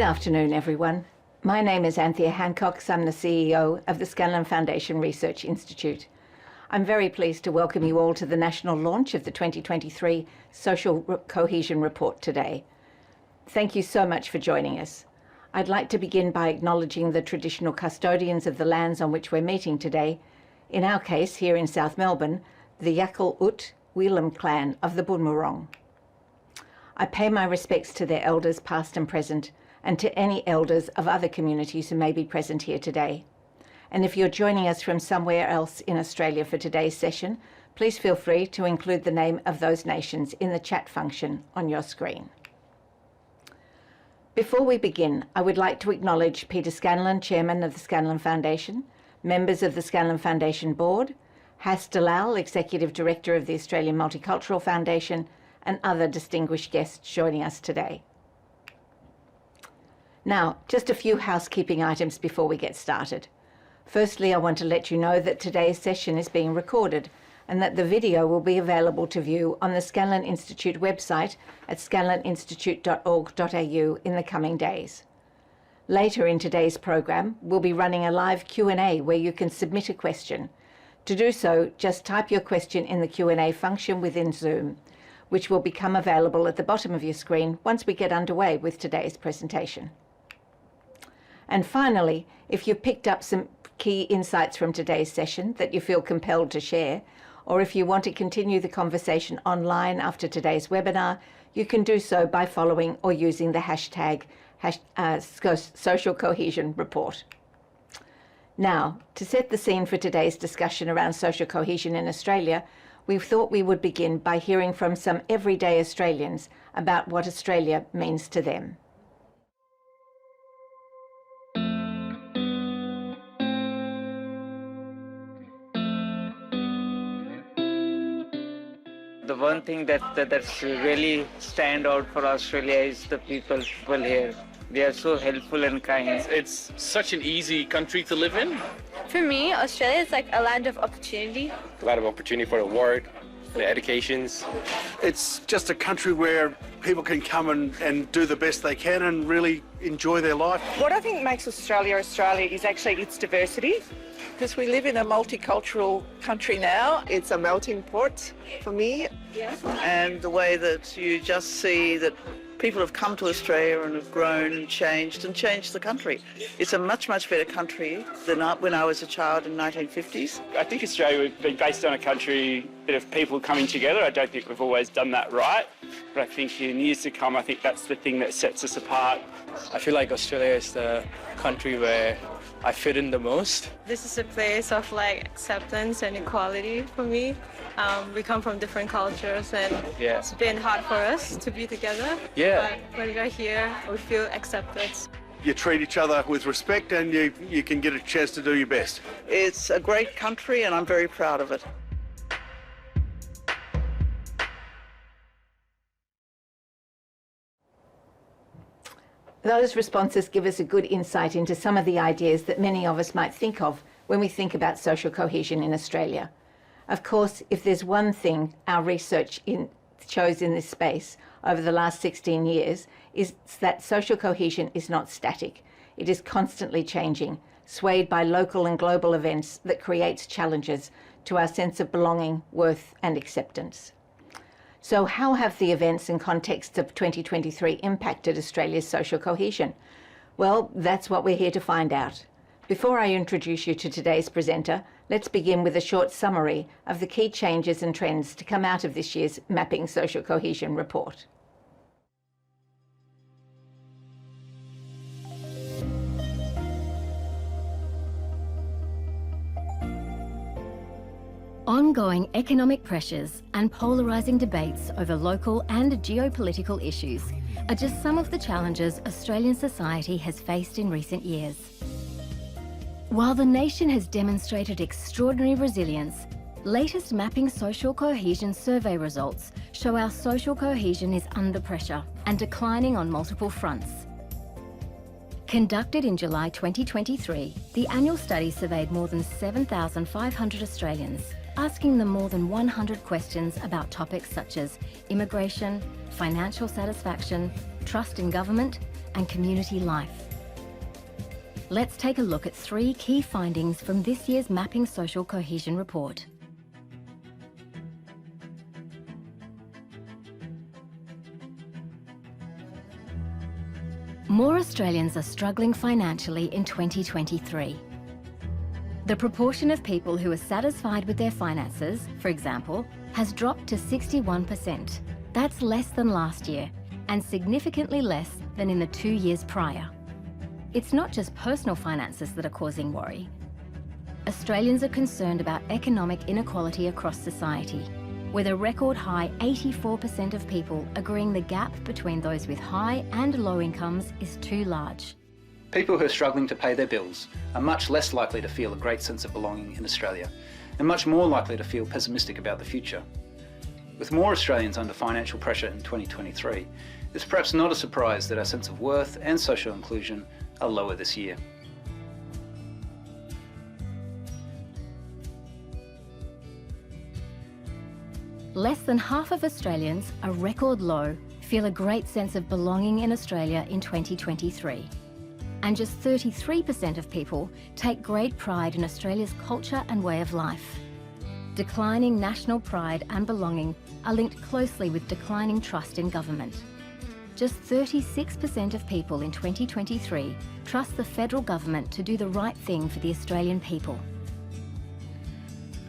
Good afternoon, everyone. My name is Anthea Hancock. I'm the CEO of the Scanlon Foundation Research Institute. I'm very pleased to welcome you all to the national launch of the 2023 Social Cohesion Report today. Thank you so much for joining us. I'd like to begin by acknowledging the traditional custodians of the lands on which we're meeting today. In our case, here in South Melbourne, the Yakul Ut Weelam clan of the Boonwurrung. I pay my respects to their elders past and present, and to any elders of other communities who may be present here today. And if you're joining us from somewhere else in Australia for today's session, please feel free to include the name of those nations in the chat function on your screen. Before we begin, I would like to acknowledge Peter Scanlon, Chairman of the Scanlon Foundation, members of the Scanlon Foundation Board, Has Dalal, Executive Director of the Australian Multicultural Foundation, and other distinguished guests joining us today. Now, just a few housekeeping items before we get started. Firstly, I want to let you know that today's session is being recorded and that the video will be available to view on the Scanlon Institute website at scanloninstitute.org.au in the coming days. Later in today's program, we'll be running a live Q&A where you can submit a question. To do so, just type your question in the Q&A function within Zoom, which will become available at the bottom of your screen once we get underway with today's presentation. And finally, if you've picked up some key insights from today's session that you feel compelled to share, or if you want to continue the conversation online after today's webinar, you can do so by following or using the hashtag Social Cohesion Report. Now, to set the scene for today's discussion around social cohesion in Australia, we thought we would begin by hearing from some everyday Australians about what Australia means to them. The one thing that's really stand out for Australia is the people here. They are so helpful and kind. It's such an easy country to live in. For me, Australia is like a land of opportunity. A lot of opportunity for the work, for the educations. It's just a country where people can come and do the best they can and really enjoy their life. What I think makes Australia Australia is actually its diversity. Because we live in a multicultural country now. It's a melting pot for me. Yeah. And the way that you just see that people have come to Australia and have grown and changed the country. It's a much, much better country than when I was a child in the 1950s. I think Australia would be based on a country bit of people coming together. I don't think we've always done that right. But I think in years to come, I think that's the thing that sets us apart. I feel like Australia is the country where I fit in the most. This is a place of like acceptance and equality for me. We come from different cultures and It's been hard for us to be together. But when we're here, we feel accepted. You treat each other with respect and you can get a chance to do your best. It's a great country and I'm very proud of it. Those responses give us a good insight into some of the ideas that many of us might think of when we think about social cohesion in Australia. Of course, if there's one thing our research shows in this space over the last 16 years, is that social cohesion is not static. It is constantly changing, swayed by local and global events that creates challenges to our sense of belonging, worth and acceptance. So how have the events and contexts of 2023 impacted Australia's social cohesion? Well, that's what we're here to find out. Before I introduce you to today's presenter, let's begin with a short summary of the key changes and trends to come out of this year's Mapping Social Cohesion report. Ongoing economic pressures and polarising debates over local and geopolitical issues are just some of the challenges Australian society has faced in recent years. While the nation has demonstrated extraordinary resilience, latest Mapping Social Cohesion survey results show our social cohesion is under pressure and declining on multiple fronts. Conducted in July 2023, the annual study surveyed more than 7,500 Australians, asking them more than 100 questions about topics such as immigration, financial satisfaction, trust in government, and community life. Let's take a look at 3 key findings from this year's Mapping Social Cohesion report. More Australians are struggling financially in 2023. The proportion of people who are satisfied with their finances, for example, has dropped to 61%. That's less than last year and significantly less than in the 2 years prior. It's not just personal finances that are causing worry. Australians are concerned about economic inequality across society, with a record high 84% of people agreeing the gap between those with high and low incomes is too large. People who are struggling to pay their bills are much less likely to feel a great sense of belonging in Australia and much more likely to feel pessimistic about the future. With more Australians under financial pressure in 2023, it's perhaps not a surprise that our sense of worth and social inclusion are lower this year. Less than half of Australians, a record low, feel a great sense of belonging in Australia in 2023. And just 33% of people take great pride in Australia's culture and way of life. Declining national pride and belonging are linked closely with declining trust in government. Just 36% of people in 2023 trust the federal government to do the right thing for the Australian people.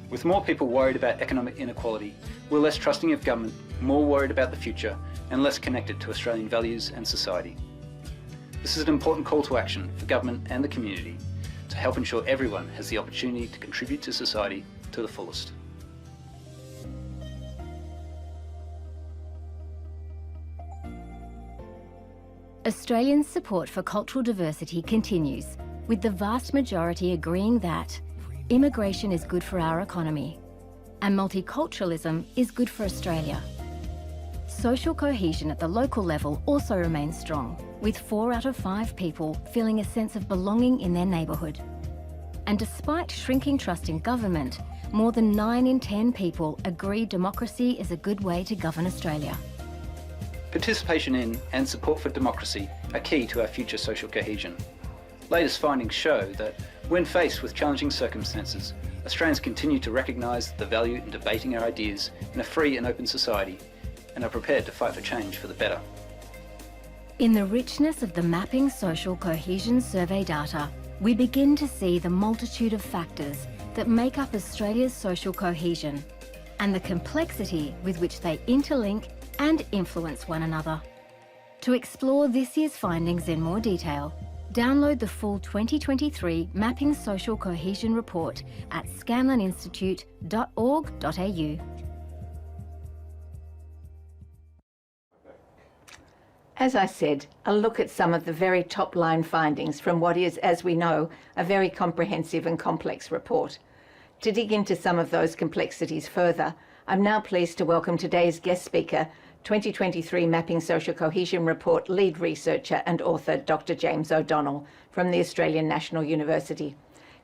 With more people worried about economic inequality, we're less trusting of government, more worried about the future, and less connected to Australian values and society. This is an important call to action for government and the community to help ensure everyone has the opportunity to contribute to society to the fullest. Australians' support for cultural diversity continues, with the vast majority agreeing that immigration is good for our economy and multiculturalism is good for Australia. Social cohesion at the local level also remains strong, with 4 out of 5 people feeling a sense of belonging in their neighbourhood. And despite shrinking trust in government, more than 9 in 10 people agree democracy is a good way to govern Australia. Participation in and support for democracy are key to our future social cohesion. Latest findings show that when faced with challenging circumstances, Australians continue to recognise the value in debating our ideas in a free and open society and are prepared to fight for change for the better. In the richness of the Mapping Social Cohesion survey data, we begin to see the multitude of factors that make up Australia's social cohesion and the complexity with which they interlink and influence one another. To explore this year's findings in more detail, download the full 2023 Mapping Social Cohesion report at scanloninstitute.org.au. As I said, a look at some of the very top-line findings from what is, as we know, a very comprehensive and complex report. To dig into some of those complexities further, I'm now pleased to welcome today's guest speaker, 2023 Mapping Social Cohesion Report lead researcher and author, Dr. James O'Donnell from the Australian National University.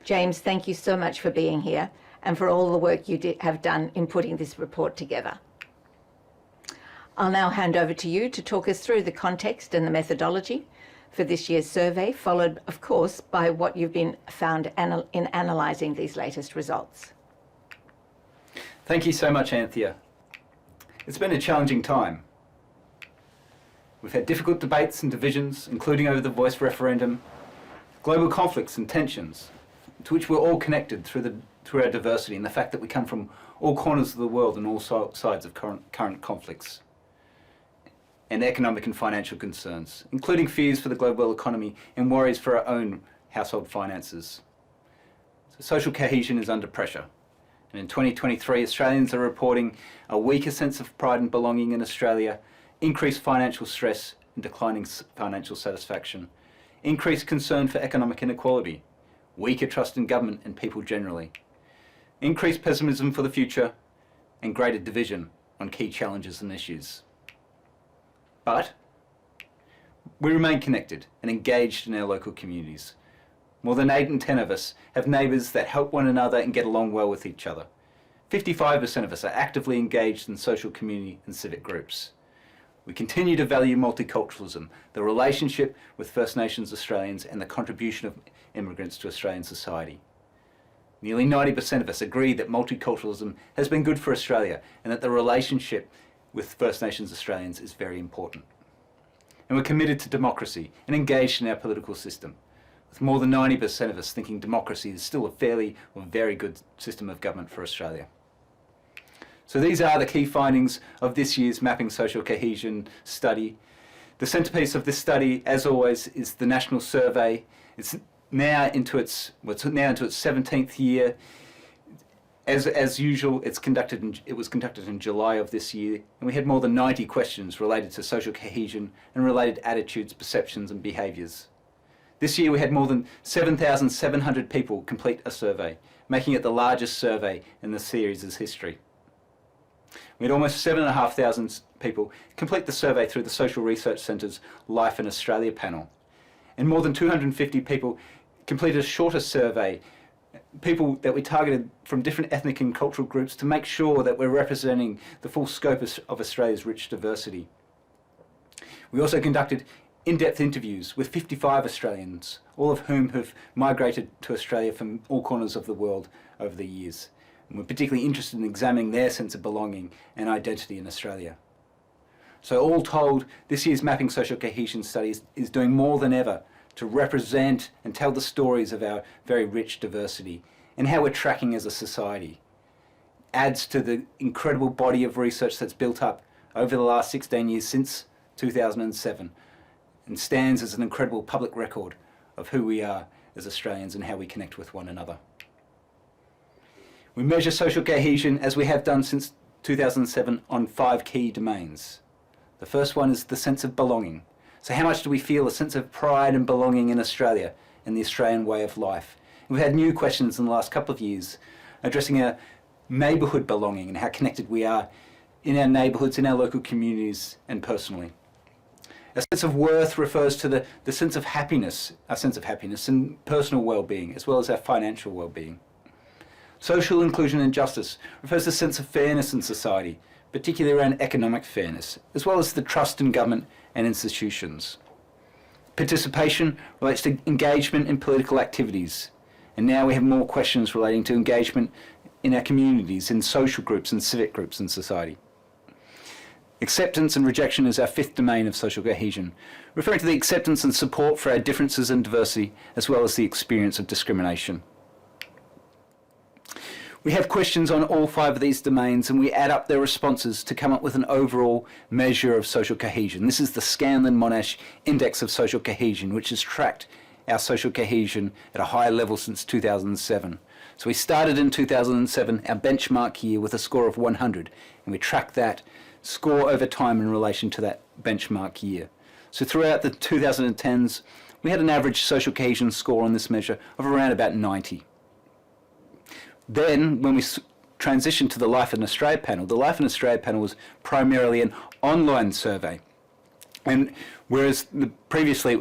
James, thank you so much for being here and for all the work you have done in putting this report together. I'll now hand over to you to talk us through the context and the methodology for this year's survey, followed, of course, by what you've been found in analysing these latest results. Thank you so much, Anthea. It's been a challenging time. We've had difficult debates and divisions, including over the voice referendum, global conflicts and tensions, to which we're all connected through our diversity and the fact that we come from all corners of the world and all sides of current conflicts, and economic and financial concerns, including fears for the global economy and worries for our own household finances. So social cohesion is under pressure. And in 2023, Australians are reporting a weaker sense of pride and belonging in Australia, increased financial stress and declining financial satisfaction, increased concern for economic inequality, weaker trust in government and people generally, increased pessimism for the future, and greater division on key challenges and issues. But we remain connected and engaged in our local communities. More than 8 in 10 of us have neighbours that help one another and get along well with each other. 55% of us are actively engaged in social community and civic groups. We continue to value multiculturalism, the relationship with First Nations Australians and the contribution of immigrants to Australian society. Nearly 90% of us agree that multiculturalism has been good for Australia and that the relationship with First Nations Australians is very important. And we're committed to democracy and engaged in our political system, with more than 90% of us thinking democracy is still a fairly or very good system of government for Australia. So these are the key findings of this year's Mapping Social Cohesion study. The centrepiece of this study, as always, is the National Survey. It's now into its 17th year. As usual, it was conducted in July of this year, and we had more than 90 questions related to social cohesion and related attitudes, perceptions and behaviours. This year we had more than 7,700 people complete a survey, making it the largest survey in the series' history. We had almost 7,500 people complete the survey through the Social Research Centre's Life in Australia panel. And more than 250 people completed a shorter survey, people that we targeted from different ethnic and cultural groups to make sure that we're representing the full scope of Australia's rich diversity. We also conducted in-depth interviews with 55 Australians, all of whom have migrated to Australia from all corners of the world over the years. And we're particularly interested in examining their sense of belonging and identity in Australia. So all told, this year's Mapping Social Cohesion study is doing more than ever to represent and tell the stories of our very rich diversity and how we're tracking as a society. Adds to the incredible body of research that's built up over the last 16 years since 2007 and stands as an incredible public record of who we are as Australians and how we connect with one another. We measure social cohesion, as we have done since 2007, on 5 key domains. The first one is the sense of belonging. So how much do we feel a sense of pride and belonging in Australia and the Australian way of life? And we've had new questions in the last couple of years addressing our neighbourhood belonging and how connected we are in our neighbourhoods, in our local communities and personally. A sense of worth refers to the sense of happiness, our sense of happiness and personal well-being, as well as our financial well-being. Social inclusion and justice refers to a sense of fairness in society, particularly around economic fairness, as well as the trust in government and institutions. Participation relates to engagement in political activities, and now we have more questions relating to engagement in our communities, in social groups and civic groups in society. Acceptance and rejection is our 5th domain of social cohesion, referring to the acceptance and support for our differences and diversity, as well as the experience of discrimination. We have questions on all 5 of these domains, and we add up their responses to come up with an overall measure of social cohesion. This is the Scanlon-Monash Index of Social Cohesion, which has tracked our social cohesion at a high level since 2007. So we started in 2007, our benchmark year, with a score of 100, and we tracked that score over time in relation to that benchmark year. So throughout the 2010s, we had an average social cohesion score on this measure of around about 90. Then, when we transitioned to the Life in Australia panel, the Life in Australia panel was primarily an online survey, and whereas previously it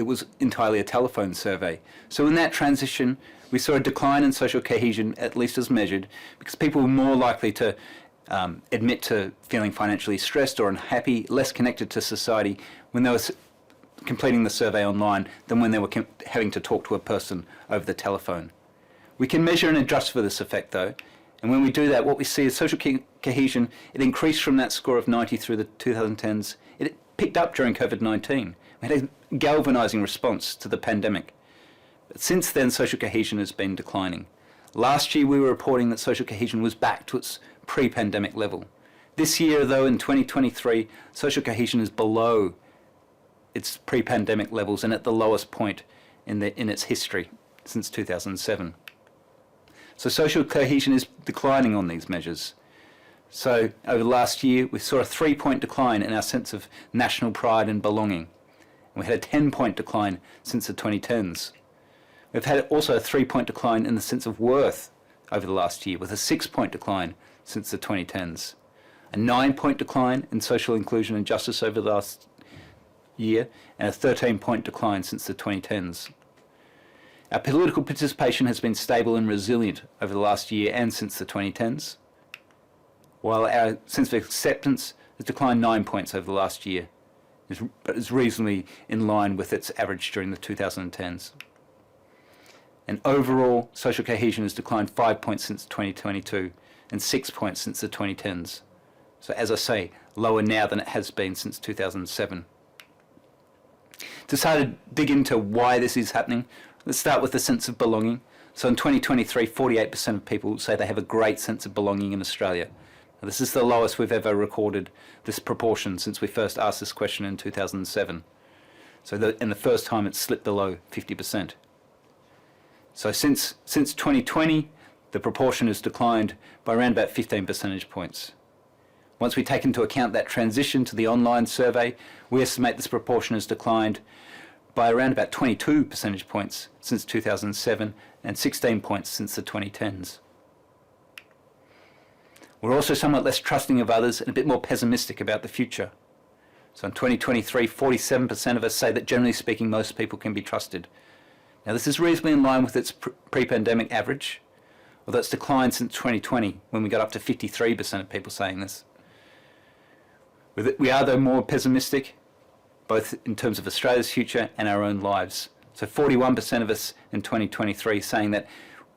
was entirely a telephone survey. So in that transition, we saw a decline in social cohesion, at least as measured, because people were more likely to admit to feeling financially stressed or unhappy, less connected to society when they were completing the survey online than when they were having to talk to a person over the telephone. We can measure and adjust for this effect though, and when we do that, what we see is social cohesion, it increased from that score of 90 through the 2010s. It picked up during COVID-19. We had a galvanising response to the pandemic. But since then, social cohesion has been declining. Last year, we were reporting that social cohesion was back to its pre-pandemic level. This year, though, in 2023, social cohesion is below its pre-pandemic levels and at the lowest point in its history since 2007. So social cohesion is declining on these measures. So over the last year, we saw a 3-point decline in our sense of national pride and belonging. And we had a 10-point decline since the 2010s. We've had also a 3-point decline in the sense of worth over the last year, with a 6-point decline since the 2010s. A 9-point decline in social inclusion and justice over the last year, and a 13-point decline since the 2010s. Our political participation has been stable and resilient over the last year and since the 2010s, while our sense of acceptance, has declined 9 points over the last year, but is reasonably in line with its average during the 2010s. And overall, social cohesion has declined 5 points since 2022 and 6 points since the 2010s. So as I say, lower now than it has been since 2007. To start to dig into why this is happening, let's start with the sense of belonging. So in 2023, 48% of people say they have a great sense of belonging in Australia. Now, this is the lowest we've ever recorded this proportion since we first asked this question in 2007. So in the first time it's slipped below 50%. So since 2020, the proportion has declined by around about 15 percentage points. Once we take into account that transition to the online survey, we estimate this proportion has declined by around about 22 percentage points since 2007 and 16 points since the 2010s. We're also somewhat less trusting of others and a bit more pessimistic about the future. So in 2023, 47% of us say that generally speaking, most people can be trusted. Now this is reasonably in line with its pre-pandemic average, although it's declined since 2020 when we got up to 53% of people saying this. We are though more pessimistic, both in terms of Australia's future and our own lives. So 41% of us in 2023 saying that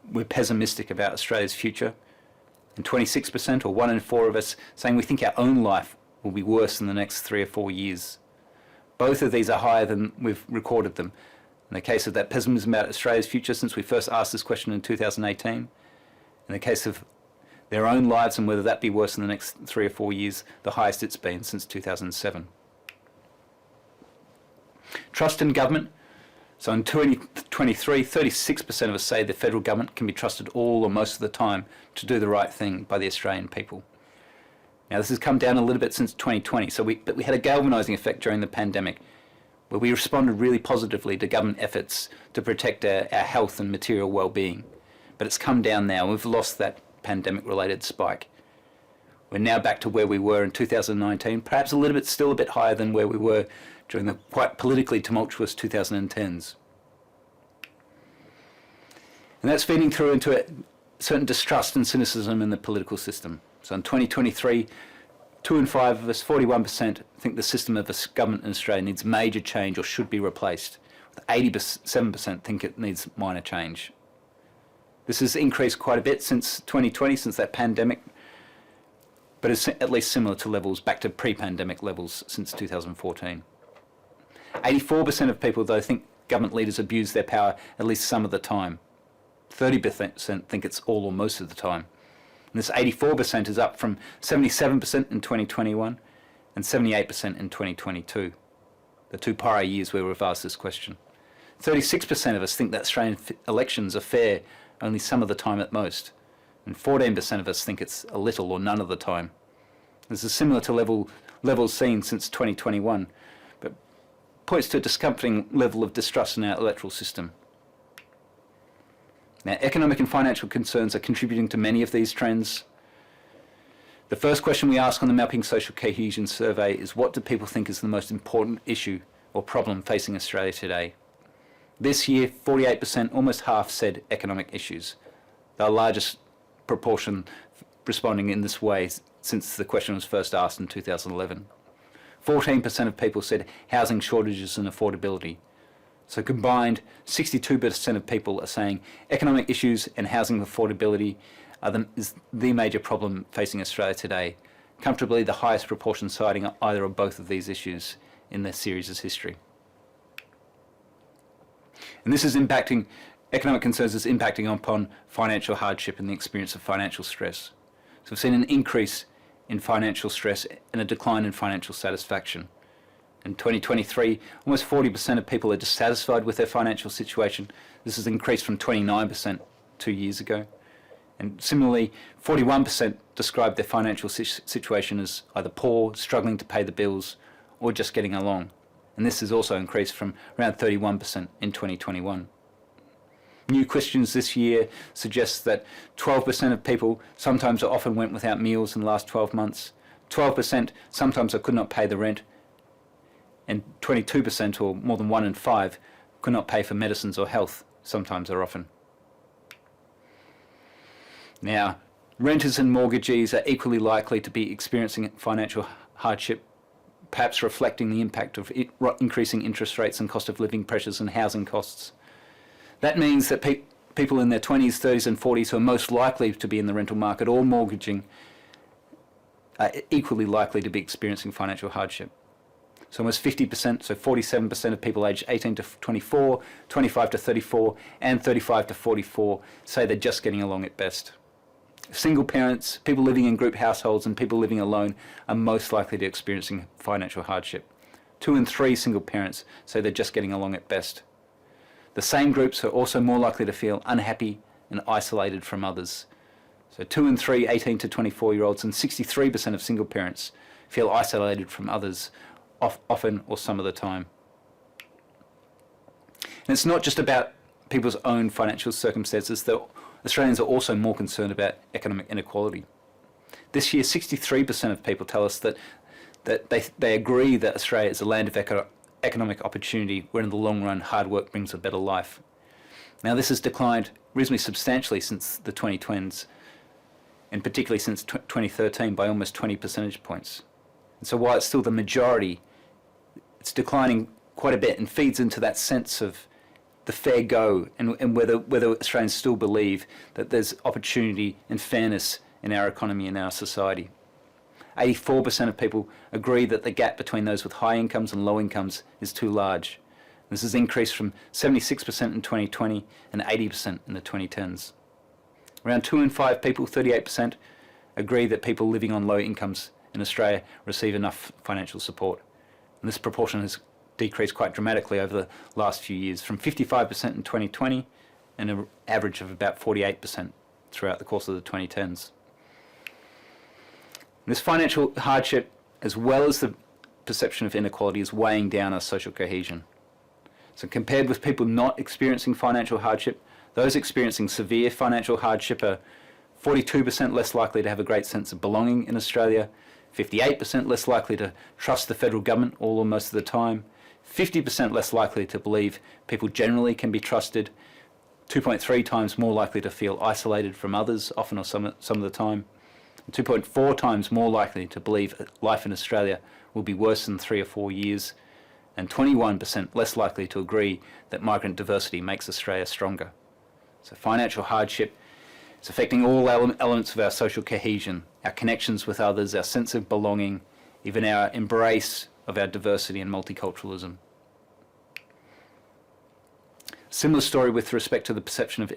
we're pessimistic about Australia's future, and 26%, or 1 in 4 of us, saying we think our own life will be worse in the next 3 or 4 years. Both of these are higher than we've recorded them. In the case of that pessimism about Australia's future since we first asked this question in 2018, in the case of their own lives and whether that be worse in the next 3 or 4 years, the highest it's been since 2007. Trust in government. So in 2023, 36% of us say the federal government can be trusted all or most of the time to do the right thing by the Australian people. Now this has come down a little bit since 2020, but we had a galvanising effect during the pandemic, where we responded really positively to government efforts to protect our health and material well-being. But it's come down now, and we've lost that pandemic-related spike. We're now back to where we were in 2019, perhaps a little bit, still a bit higher than where we were during the quite politically tumultuous 2010s. And that's feeding through into a certain distrust and cynicism in the political system. So in 2023, 2 in 5 of us, 41%, think the system of government in Australia needs major change or should be replaced. 87% think it needs minor change. This has increased quite a bit since 2020, since that pandemic, but it's at least similar to levels back to pre-pandemic levels since 2014. 84% of people, though, think government leaders abuse their power at least some of the time. 30% think it's all or most of the time. And this 84% is up from 77% in 2021 and 78% in 2022, the 2 prior years where we've asked this question. 36% of us think that Australian elections are fair only some of the time at most, and 14% of us think it's a little or none of the time. This is similar to levels seen since 2021, but points to a discomforting level of distrust in our electoral system. Now, economic and financial concerns are contributing to many of these trends. The first question we ask on the Mapping Social Cohesion survey is, what do people think is the most important issue or problem facing Australia today? This year, 48%, almost half, said economic issues, the largest proportion responding in this way since the question was first asked in 2011. 14% of people said housing shortages and affordability. So combined, 62% of people are saying economic issues and housing affordability is the major problem facing Australia today, comfortably the highest proportion citing either or both of these issues in their series' history. And this is impacting, economic concerns is impacting upon financial hardship and the experience of financial stress. So we've seen an increase in financial stress and a decline in financial satisfaction. In 2023, almost 40% of people are dissatisfied with their financial situation. This has increased from 29% 2 years ago. And similarly, 41% describe their financial situation as either poor, struggling to pay the bills, or just getting along. And this has also increased from around 31% in 2021. New questions this year suggest that 12% of people sometimes or often went without meals in the last 12 months, 12% sometimes or could not pay the rent, and 22%, or more than 1 in 5, could not pay for medicines or health, sometimes or often. Now, renters and mortgagees are equally likely to be experiencing financial hardship, perhaps reflecting the impact of increasing interest rates and cost of living pressures and housing costs. That means that people in their 20s, 30s and 40s who are most likely to be in the rental market or mortgaging are equally likely to be experiencing financial hardship. So almost 50%, so 47% of people aged 18 to 24, 25 to 34 and 35 to 44 say they're just getting along at best. Single parents, people living in group households and people living alone are most likely to experiencing financial hardship. 2 in 3 single parents say they're just getting along at best. The same groups are also more likely to feel unhappy and isolated from others. So 2 in 3 18 to 24-year-olds and 63% of single parents feel isolated from others, often or some of the time. And it's not just about people's own financial circumstances, though Australians are also more concerned about economic inequality. This year, 63% of people tell us that they agree that Australia is a land of economic opportunity where in the long run hard work brings a better life. Now this has declined reasonably substantially since the 2010s, and particularly since 2013 by almost 20 percentage points. And so while it's still the majority, it's declining quite a bit and feeds into that sense of the fair go and whether Australians still believe that there's opportunity and fairness in our economy and our society. 84% of people agree that the gap between those with high incomes and low incomes is too large. This has increased from 76% in 2020 and 80% in the 2010s. Around 2 in 5 people, 38%, agree that people living on low incomes in Australia receive enough financial support. And this proportion has decreased quite dramatically over the last few years, from 55% in 2020 and an average of about 48% throughout the course of the 2010s. This financial hardship, as well as the perception of inequality, is weighing down our social cohesion. So compared with people not experiencing financial hardship, those experiencing severe financial hardship are 42% less likely to have a great sense of belonging in Australia, 58% less likely to trust the federal government all or most of the time, 50% less likely to believe people generally can be trusted, 2.3 times more likely to feel isolated from others, often or some of the time, and 2.4 times more likely to believe life in Australia will be worse in 3 or 4 years, and 21% less likely to agree that migrant diversity makes Australia stronger. So financial hardship is affecting all elements of our social cohesion, our connections with others, our sense of belonging, even our embrace of our diversity and multiculturalism. Similar story with respect to the perception of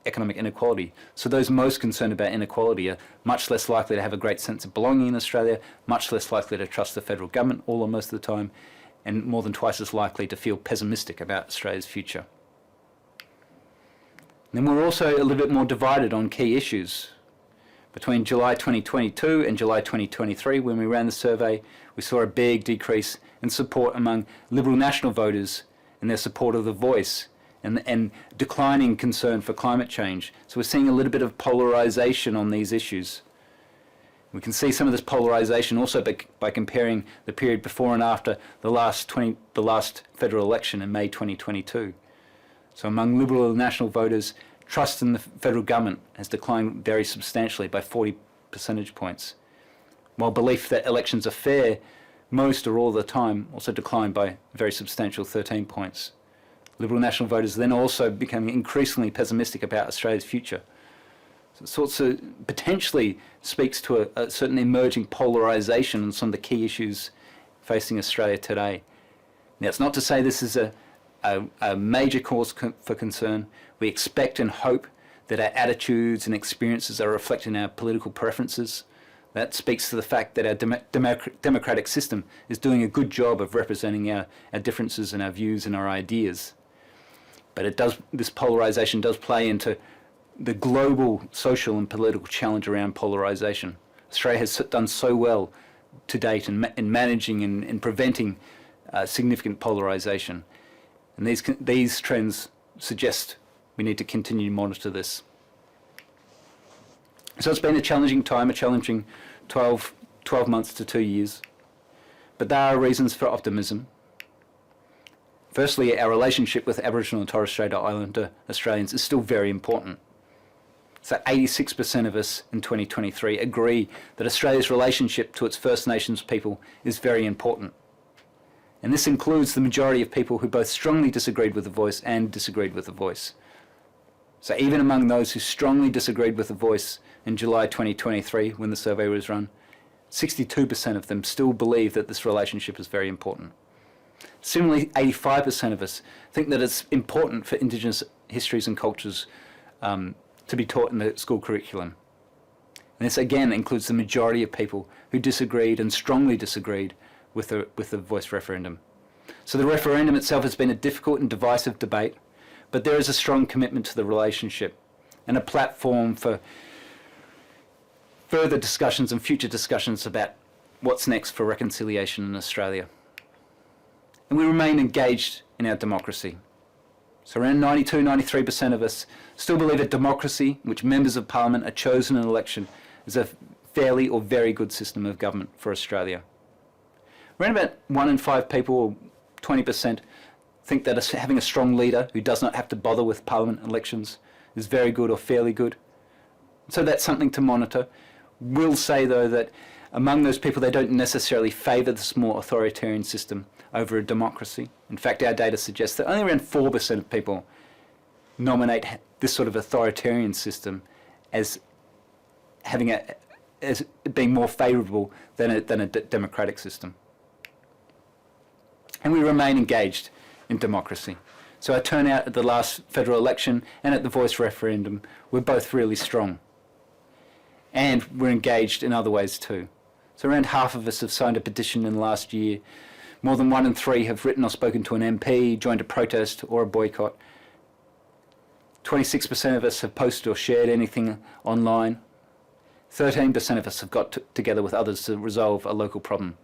economic inequality. So those most concerned about inequality are much less likely to have a great sense of belonging in Australia, much less likely to trust the federal government all or most of the time, and more than twice as likely to feel pessimistic about Australia's future. And then we're also a little bit more divided on key issues. Between July 2022 and July 2023, when we ran the survey, we saw a big decrease in support among Liberal national voters in their support of the voice, and declining concern for climate change. So we're seeing a little bit of polarisation on these issues. We can see some of this polarisation also by comparing the period before and after the last federal election in May 2022. So among Liberal national voters, trust in the federal government has declined very substantially by 40 percentage points, while belief that elections are fair most or all the time also declined by a very substantial 13 points. Liberal national voters then also becoming increasingly pessimistic about Australia's future. So it sort of potentially speaks to a certain emerging polarisation on some of the key issues facing Australia today. Now, it's not to say this is a major cause for concern. We expect and hope that our attitudes and experiences are reflecting our political preferences. That speaks to the fact that our democratic system is doing a good job of representing our differences and our views and our ideas. But this polarisation does play into the global social and political challenge around polarisation. Australia has done so well to date in managing and preventing significant polarisation. And these trends suggest we need to continue to monitor this. So it's been a challenging time, a challenging 12 months to 2 years. But there are reasons for optimism. Firstly, our relationship with Aboriginal and Torres Strait Islander Australians is still very important. So 86% of us in 2023 agree that Australia's relationship to its First Nations people is very important. And this includes the majority of people who both strongly disagreed with the voice and disagreed with the voice. So even among those who strongly disagreed with the voice in July 2023, when the survey was run, 62% of them still believe that this relationship is very important. Similarly, 85% of us think that it's important for Indigenous histories and cultures to be taught in the school curriculum. And this again includes the majority of people who disagreed and strongly disagreed with the voice referendum. So the referendum itself has been a difficult and divisive debate, but there is a strong commitment to the relationship and a platform for further discussions and future discussions about what's next for reconciliation in Australia. And we remain engaged in our democracy. So around 93% of us still believe that democracy, in which members of parliament are chosen in an election, is a fairly or very good system of government for Australia. Around about 1 in 5 people, or 20%, think that having a strong leader who does not have to bother with parliament elections is very good or fairly good. So that's something to monitor. We'll say, though, that among those people, they don't necessarily favour this more authoritarian system over a democracy. In fact, our data suggests that only around 4% of people nominate this sort of authoritarian system as having as being more favourable than a democratic system. And we remain engaged in democracy. So our turnout at the last federal election and at the voice referendum were both really strong. And we're engaged in other ways too. So around half of us have signed a petition in the last year. More than 1 in 3 have written or spoken to an MP, joined a protest or a boycott. 26% of us have posted or shared anything online. 13% of us have got together with others to resolve a local problem.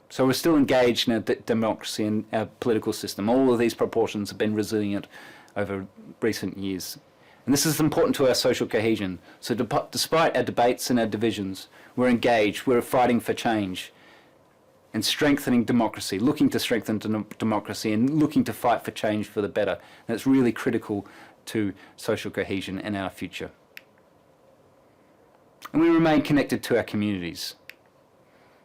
So we're still engaged in our democracy and our political system. All of these proportions have been resilient over recent years. And this is important to our social cohesion. So despite our debates and our divisions, we're engaged, we're fighting for change and strengthening democracy, looking to strengthen democracy and looking to fight for change for the better. And it's really critical to social cohesion and our future. And we remain connected to our communities.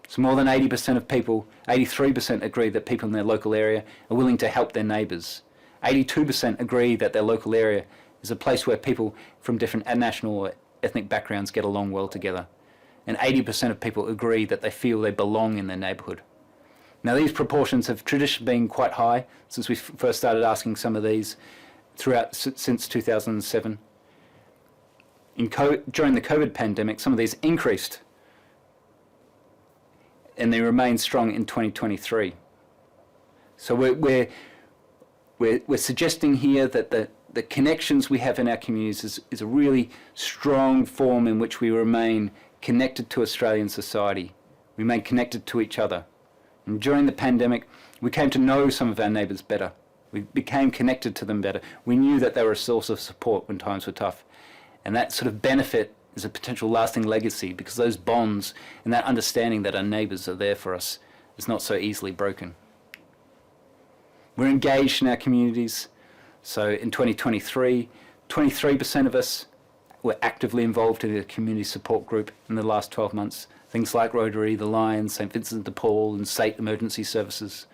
So more than 80% of people, 83% agree that people in their local area are willing to help their neighbours. 82% agree that their local area is a place where people from different national or ethnic backgrounds get along well together. And 80% of people agree that they feel they belong in their neighbourhood. Now these proportions have traditionally been quite high since we first started asking some of these since 2007. During the COVID pandemic, some of these increased and they remain strong in 2023. So we're suggesting here that the connections we have in our communities is a really strong form in which we remain connected to Australian society, remain connected to each other. And during the pandemic, we came to know some of our neighbours better. We became connected to them better. We knew that they were a source of support when times were tough. And that sort of benefit is a potential lasting legacy because those bonds and that understanding that our neighbours are there for us is not so easily broken. We're engaged in our communities. So in 2023, 23% of us were actively involved in a community support group in the last 12 months. Things like Rotary, the Lions, St Vincent de Paul and state emergency services.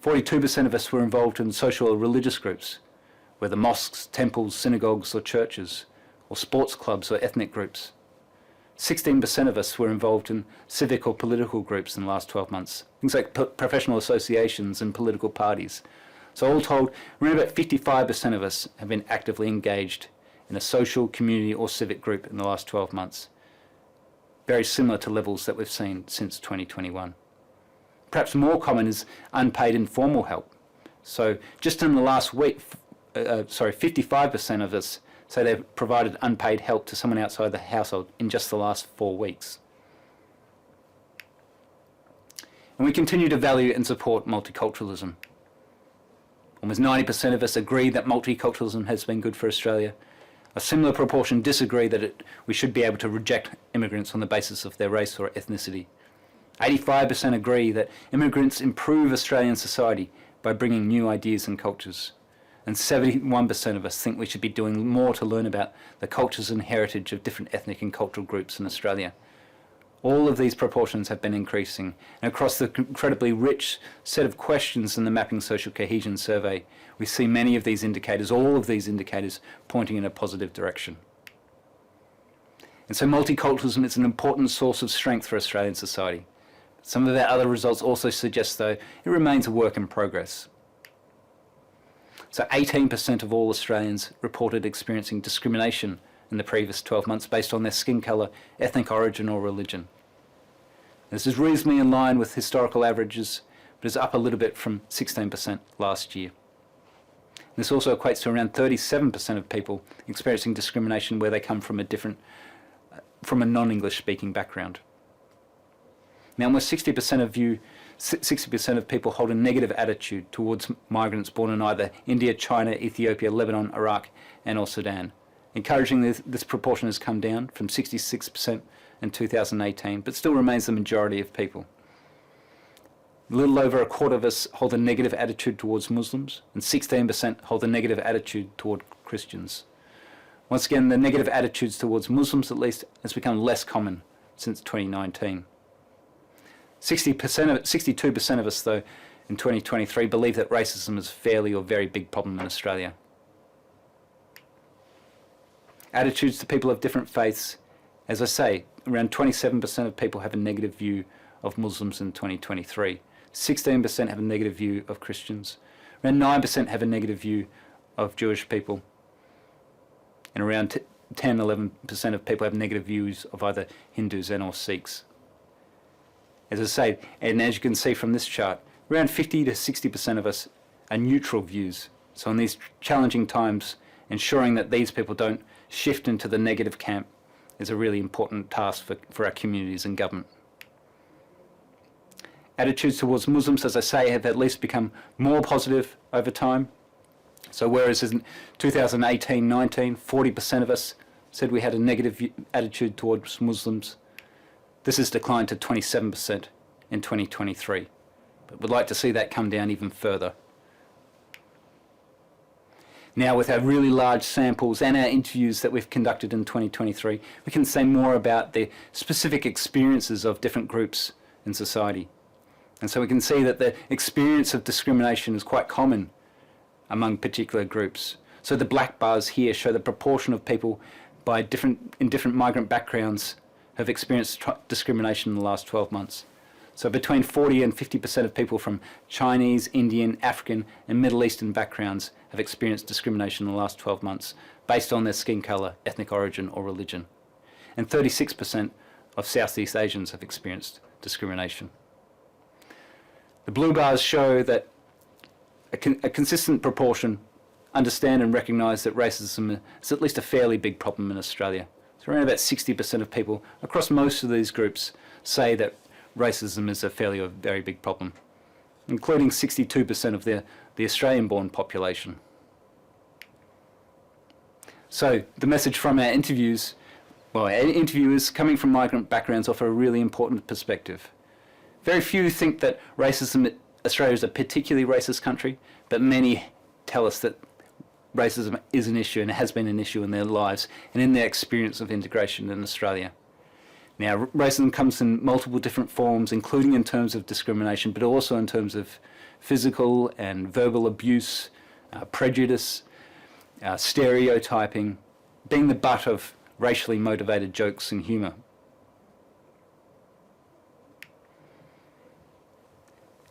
42% of us were involved in social or religious groups, whether mosques, temples, synagogues or churches, or sports clubs or ethnic groups. 16% of us were involved in civic or political groups in the last 12 months, things like professional associations and political parties. So all told, around about 55% of us have been actively engaged in a social, community or civic group in the last 12 months. Very similar to levels that we've seen since 2021. Perhaps more common is unpaid informal help. So just in the last week, 55% of us say they've provided unpaid help to someone outside the household in just the last 4 weeks. And we continue to value and support multiculturalism. Almost 90% of us agree that multiculturalism has been good for Australia. A similar proportion disagree that we should be able to reject immigrants on the basis of their race or ethnicity. 85% agree that immigrants improve Australian society by bringing new ideas and cultures. and 71% of us think we should be doing more to learn about the cultures and heritage of different ethnic and cultural groups in Australia. All of these proportions have been increasing, and across the incredibly rich set of questions in the Mapping Social Cohesion survey, we see many of these indicators, all of these indicators, pointing in a positive direction. And so multiculturalism is an important source of strength for Australian society. Some of our other results also suggest, though, it remains a work in progress. So 18% of all Australians reported experiencing discrimination in the previous 12 months based on their skin colour, ethnic origin or religion. This is reasonably in line with historical averages, but is up a little bit from 16% last year. This also equates to around 37% of people experiencing discrimination where they come from a non-English speaking background. Now, almost 60% of people hold a negative attitude towards migrants born in either India, China, Ethiopia, Lebanon, Iraq, and or Sudan. Encouraging this proportion has come down from 66% in 2018, but still remains the majority of people. A little over a quarter of us hold a negative attitude towards Muslims, and 16% hold a negative attitude toward Christians. Once again, the negative attitudes towards Muslims, at least, has become less common since 2019. 62% of us, though, in 2023 believe that racism is a fairly or very big problem in Australia. Attitudes to people of different faiths, as I say, around 27% of people have a negative view of Muslims in 2023. 16% have a negative view of Christians. Around 9% have a negative view of Jewish people. And around 10-11% of people have negative views of either Hindus and or Sikhs. As I say, and as you can see from this chart, around 50 to 60% of us are neutral views. So in these challenging times, ensuring that these people don't shift into the negative camp is a really important task for our communities and government. Attitudes towards Muslims, as I say, have at least become more positive over time. So whereas in 2018-19, 40% of us said we had a negative attitude towards Muslims, this has declined to 27% in 2023. But we'd like to see that come down even further. Now, with our really large samples and our interviews that we've conducted in 2023, we can say more about the specific experiences of different groups in society. And so we can see that the experience of discrimination is quite common among particular groups. So the black bars here show the proportion of people in different migrant backgrounds have experienced discrimination in the last 12 months. So between 40 and 50% of people from Chinese, Indian, African and Middle Eastern backgrounds have experienced discrimination in the last 12 months based on their skin colour, ethnic origin or religion. And 36% of Southeast Asians have experienced discrimination. The blue bars show that a consistent proportion understand and recognise that racism is at least a fairly big problem in Australia. So around about 60% of people across most of these groups say that racism is a fairly or very big problem, including 62% of the Australian-born population. So the message from our interviews, well, our interviewers coming from migrant backgrounds offer a really important perspective. Very few think that Australia is a particularly racist country, but many tell us that racism is an issue and has been an issue in their lives and in their experience of integration in Australia. Now, racism comes in multiple different forms, including in terms of discrimination, but also in terms of physical and verbal abuse, prejudice, stereotyping, being the butt of racially motivated jokes and humour.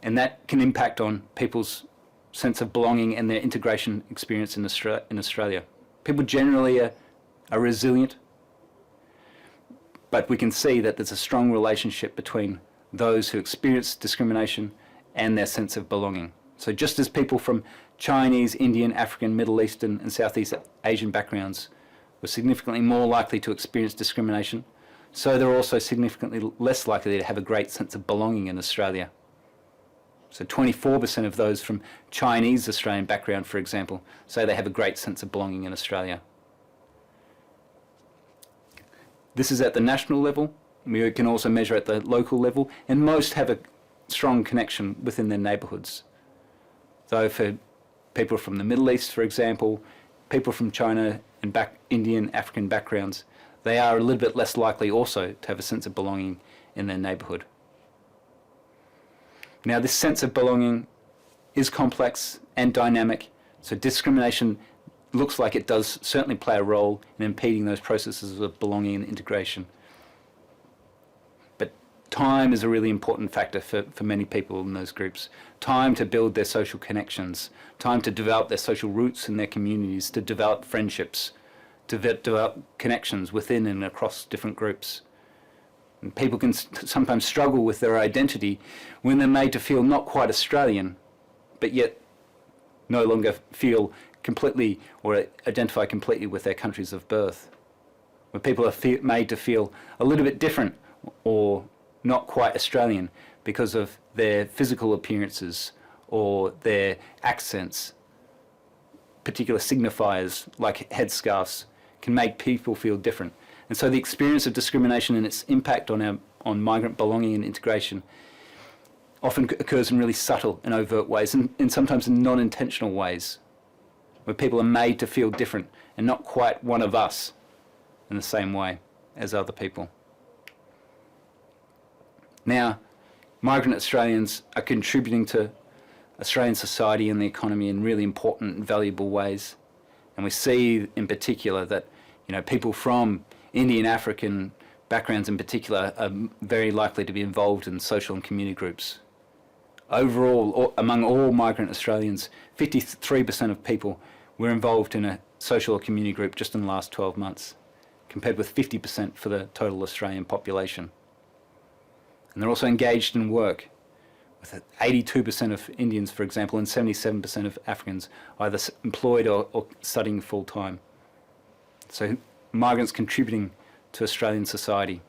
And that can impact on people's sense of belonging and their integration experience in Australia. People generally are resilient, but we can see that there's a strong relationship between those who experience discrimination and their sense of belonging. So just as people from Chinese, Indian, African, Middle Eastern and Southeast Asian backgrounds were significantly more likely to experience discrimination, so they're also significantly less likely to have a great sense of belonging in Australia. So 24% of those from Chinese Australian background, for example, say they have a great sense of belonging in Australia. This is at the national level. We can also measure at the local level, and most have a strong connection within their neighbourhoods. Though for people from the Middle East, for example, people from China and Indian, African backgrounds, they are a little bit less likely also to have a sense of belonging in their neighbourhood. Now, this sense of belonging is complex and dynamic, so discrimination looks like it does certainly play a role in impeding those processes of belonging and integration. But time is a really important factor for many people in those groups. Time to build their social connections, time to develop their social roots in their communities, to develop friendships, to develop connections within and across different groups. And people can sometimes struggle with their identity when they're made to feel not quite Australian, but yet no longer feel completely or identify completely with their countries of birth. When people are made to feel a little bit different or not quite Australian because of their physical appearances or their accents, particular signifiers like headscarves can make people feel different. And so the experience of discrimination and its impact on migrant belonging and integration often occurs in really subtle and overt ways, and sometimes in non-intentional ways, where people are made to feel different and not quite one of us in the same way as other people. Now, migrant Australians are contributing to Australian society and the economy in really important and valuable ways. And we see in particular that, people from Indian, African backgrounds in particular are very likely to be involved in social and community groups. Overall, among all migrant Australians, 53% of people were involved in a social or community group just in the last 12 months, compared with 50% for the total Australian population. And they're also engaged in work, with 82% of Indians, for example, and 77% of Africans either employed or studying full-time. So migrants contributing to Australian society.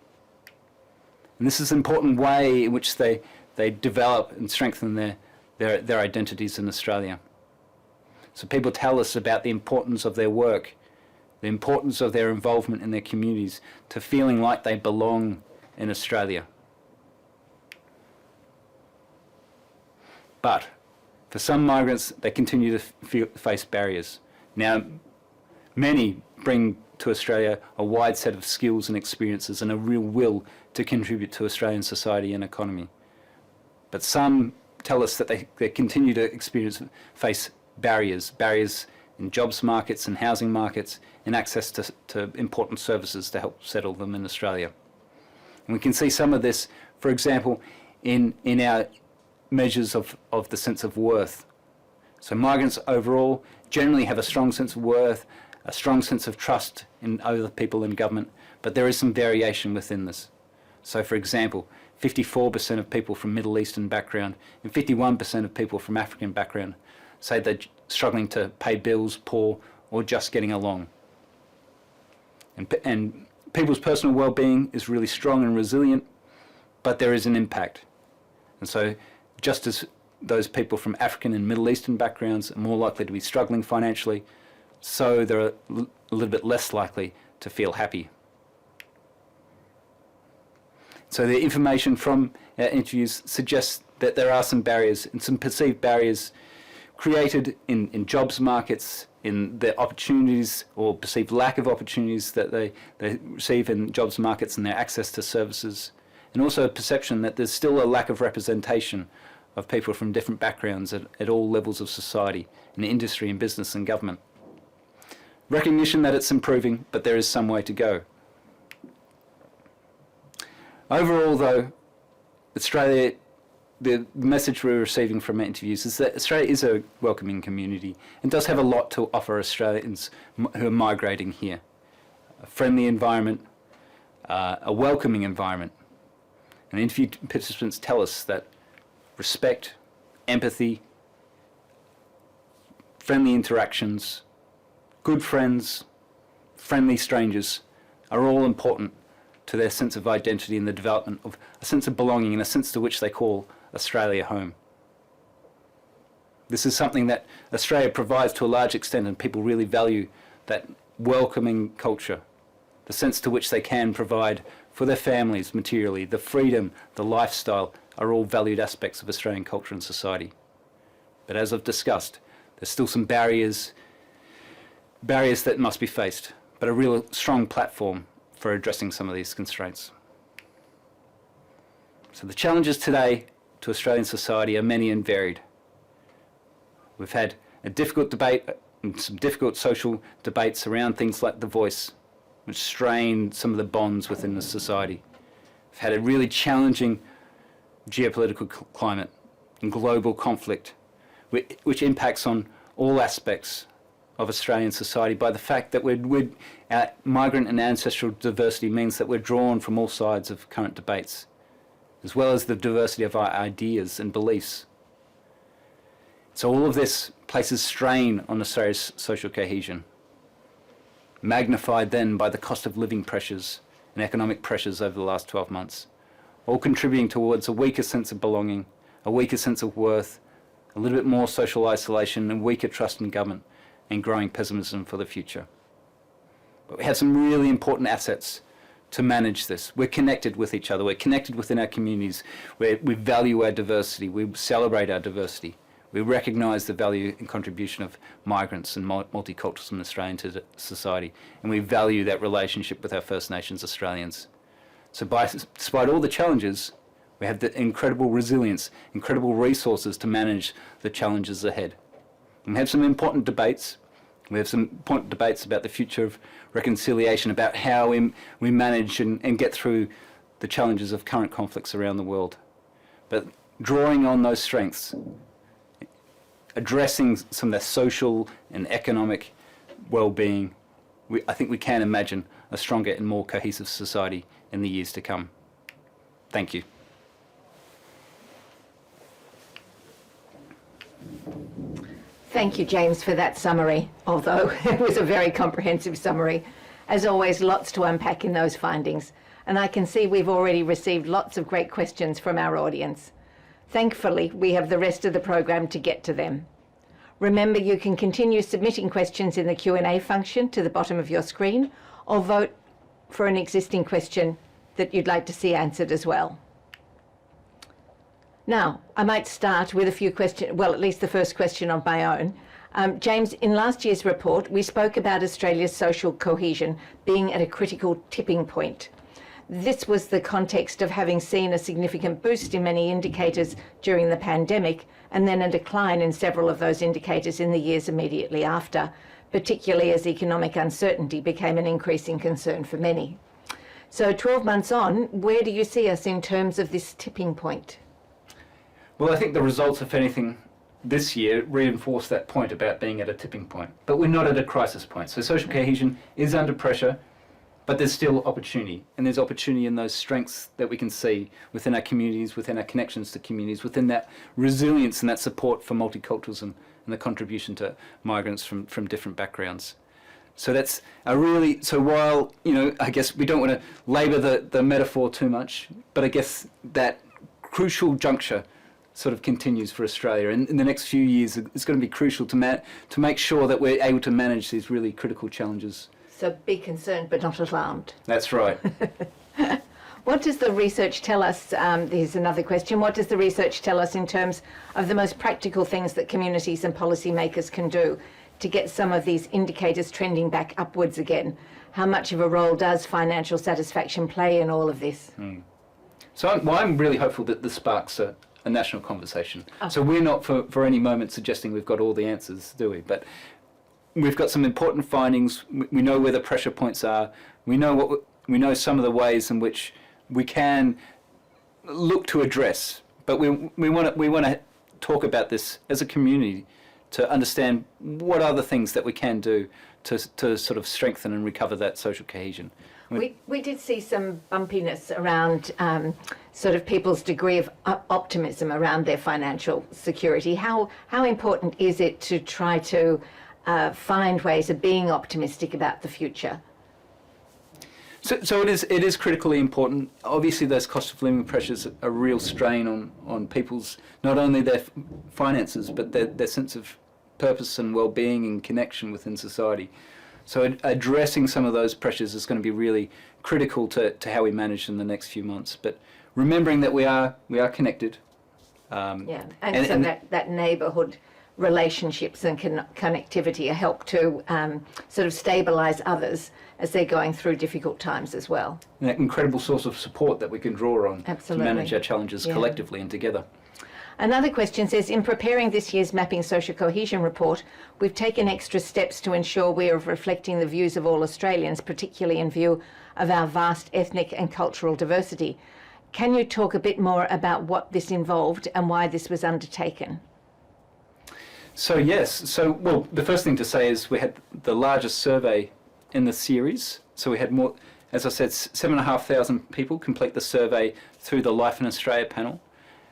And this is an important way in which they develop and strengthen their identities in Australia. So people tell us about the importance of their work, the importance of their involvement in their communities, to feeling like they belong in Australia. But for some migrants, they continue to face barriers. Now, many bring to Australia a wide set of skills and experiences and a real will to contribute to Australian society and economy. But some tell us that they continue to face barriers in jobs markets and housing markets, and access to important services to help settle them in Australia. And we can see some of this, for example, in our measures of the sense of worth. So migrants overall generally have a strong sense of worth, a strong sense of trust in other people in government, but there is some variation within this. So for example, 54% of people from Middle Eastern background and 51% of people from African background say they're struggling to pay bills, poor, or just getting along. And people's personal well-being is really strong and resilient, but there is an impact. And so just as those people from African and Middle Eastern backgrounds are more likely to be struggling financially, so they're a little bit less likely to feel happy. So the information from our interviews suggests that there are some barriers, and some perceived barriers created in jobs markets, in the opportunities or perceived lack of opportunities that they receive in jobs markets and their access to services, and also a perception that there's still a lack of representation of people from different backgrounds at all levels of society, in industry and business and government. Recognition that it's improving, but there is some way to go. Overall though, Australia, the message we're receiving from interviews is that Australia is a welcoming community and does have a lot to offer Australians who are migrating here. A friendly environment, a welcoming environment. And interview participants tell us that respect, empathy, friendly interactions, good friends, friendly strangers are all important to their sense of identity and the development of a sense of belonging and a sense to which they call Australia home. This is something that Australia provides to a large extent, and people really value that welcoming culture, the sense to which they can provide for their families materially, the freedom, the lifestyle are all valued aspects of Australian culture and society. But as I've discussed, There's still some barriers that must be faced, but a real strong platform for addressing some of these constraints. So the challenges today to Australian society are many and varied. We've had a difficult debate, some difficult social debates around things like the voice, which strained some of the bonds within the society. We've had a really challenging geopolitical climate and global conflict, which impacts on all aspects of Australian society by the fact that our migrant and ancestral diversity means that we're drawn from all sides of current debates, as well as the diversity of our ideas and beliefs. So all of this places strain on Australia's social cohesion, magnified then by the cost of living pressures and economic pressures over the last 12 months, all contributing towards a weaker sense of belonging, a weaker sense of worth, a little bit more social isolation and weaker trust in government and growing pessimism for the future. But we have some really important assets to manage this. We're connected with each other, we're connected within our communities, we value our diversity, we celebrate our diversity. We recognise the value and contribution of migrants and multiculturalism in Australian society, and we value that relationship with our First Nations Australians. So despite all the challenges, we have the incredible resilience, incredible resources to manage the challenges ahead. And we have some important debates. We have some important debates about the future of reconciliation, about how we manage and get through the challenges of current conflicts around the world. But drawing on those strengths, addressing some of their social and economic well-being, I think we can imagine a stronger and more cohesive society in the years to come. Thank you. Thank you, James, for that summary, although it was a very comprehensive summary. As always, lots to unpack in those findings, and I can see we've already received lots of great questions from our audience. Thankfully, we have the rest of the program to get to them. Remember, you can continue submitting questions in the Q&A function to the bottom of your screen, or vote for an existing question that you'd like to see answered as well. Now, I might start with a few questions, well, at least the first question on my own. James, in last year's report, we spoke about Australia's social cohesion being at a critical tipping point. This was the context of having seen a significant boost in many indicators during the pandemic, and then a decline in several of those indicators in the years immediately after, particularly as economic uncertainty became an increasing concern for many. So 12 months on, where do you see us in terms of this tipping point? Well, I think the results, if anything, this year reinforce that point about being at a tipping point. But we're not at a crisis point. So social cohesion is under pressure, but there's still opportunity. And there's opportunity in those strengths that we can see within our communities, within our connections to communities, within that resilience and that support for multiculturalism and the contribution to migrants from different backgrounds. So that's a really, so while, I guess we don't want to labour the metaphor too much, but I guess that crucial juncture sort of continues for Australia. And in the next few years, it's going to be crucial to make sure that we're able to manage these really critical challenges. So be concerned but not alarmed. That's right. What does the research tell us? Here's another question. What does the research tell us in terms of the most practical things that communities and policymakers can do to get some of these indicators trending back upwards again? How much of a role does financial satisfaction play in all of this? So I'm really hopeful that this sparks a national conversation. So we're not for any moment suggesting we've got all the answers, do we? But we've got some important findings. We know where the pressure points are. We know some of the ways in which we can look to address. But we want to talk about this as a community to understand what are the things that we can do to sort of strengthen and recover that social cohesion. We did see some bumpiness around sort of people's degree of optimism around their financial security. How important is it to try to find ways of being optimistic about the future? So it is critically important. Obviously, those cost of living pressures are a real strain on people's, not only their finances, but their sense of purpose and well-being and connection within society. So addressing some of those pressures is going to be really critical to how we manage in the next few months. But remembering that we are connected. And that neighbourhood relationships and connectivity, a help to sort of stabilise others as they're going through difficult times as well. An incredible source of support that we can draw on Absolutely. to manage our challenges collectively and together. Another question says, in preparing this year's Mapping Social Cohesion report, we've taken extra steps to ensure we are reflecting the views of all Australians, particularly in view of our vast ethnic and cultural diversity. Can you talk a bit more about what this involved and why this was undertaken? So yes, well, the first thing to say is we had the largest survey in the series. So we had more, as I said, 7,500 people complete the survey through the Life in Australia panel.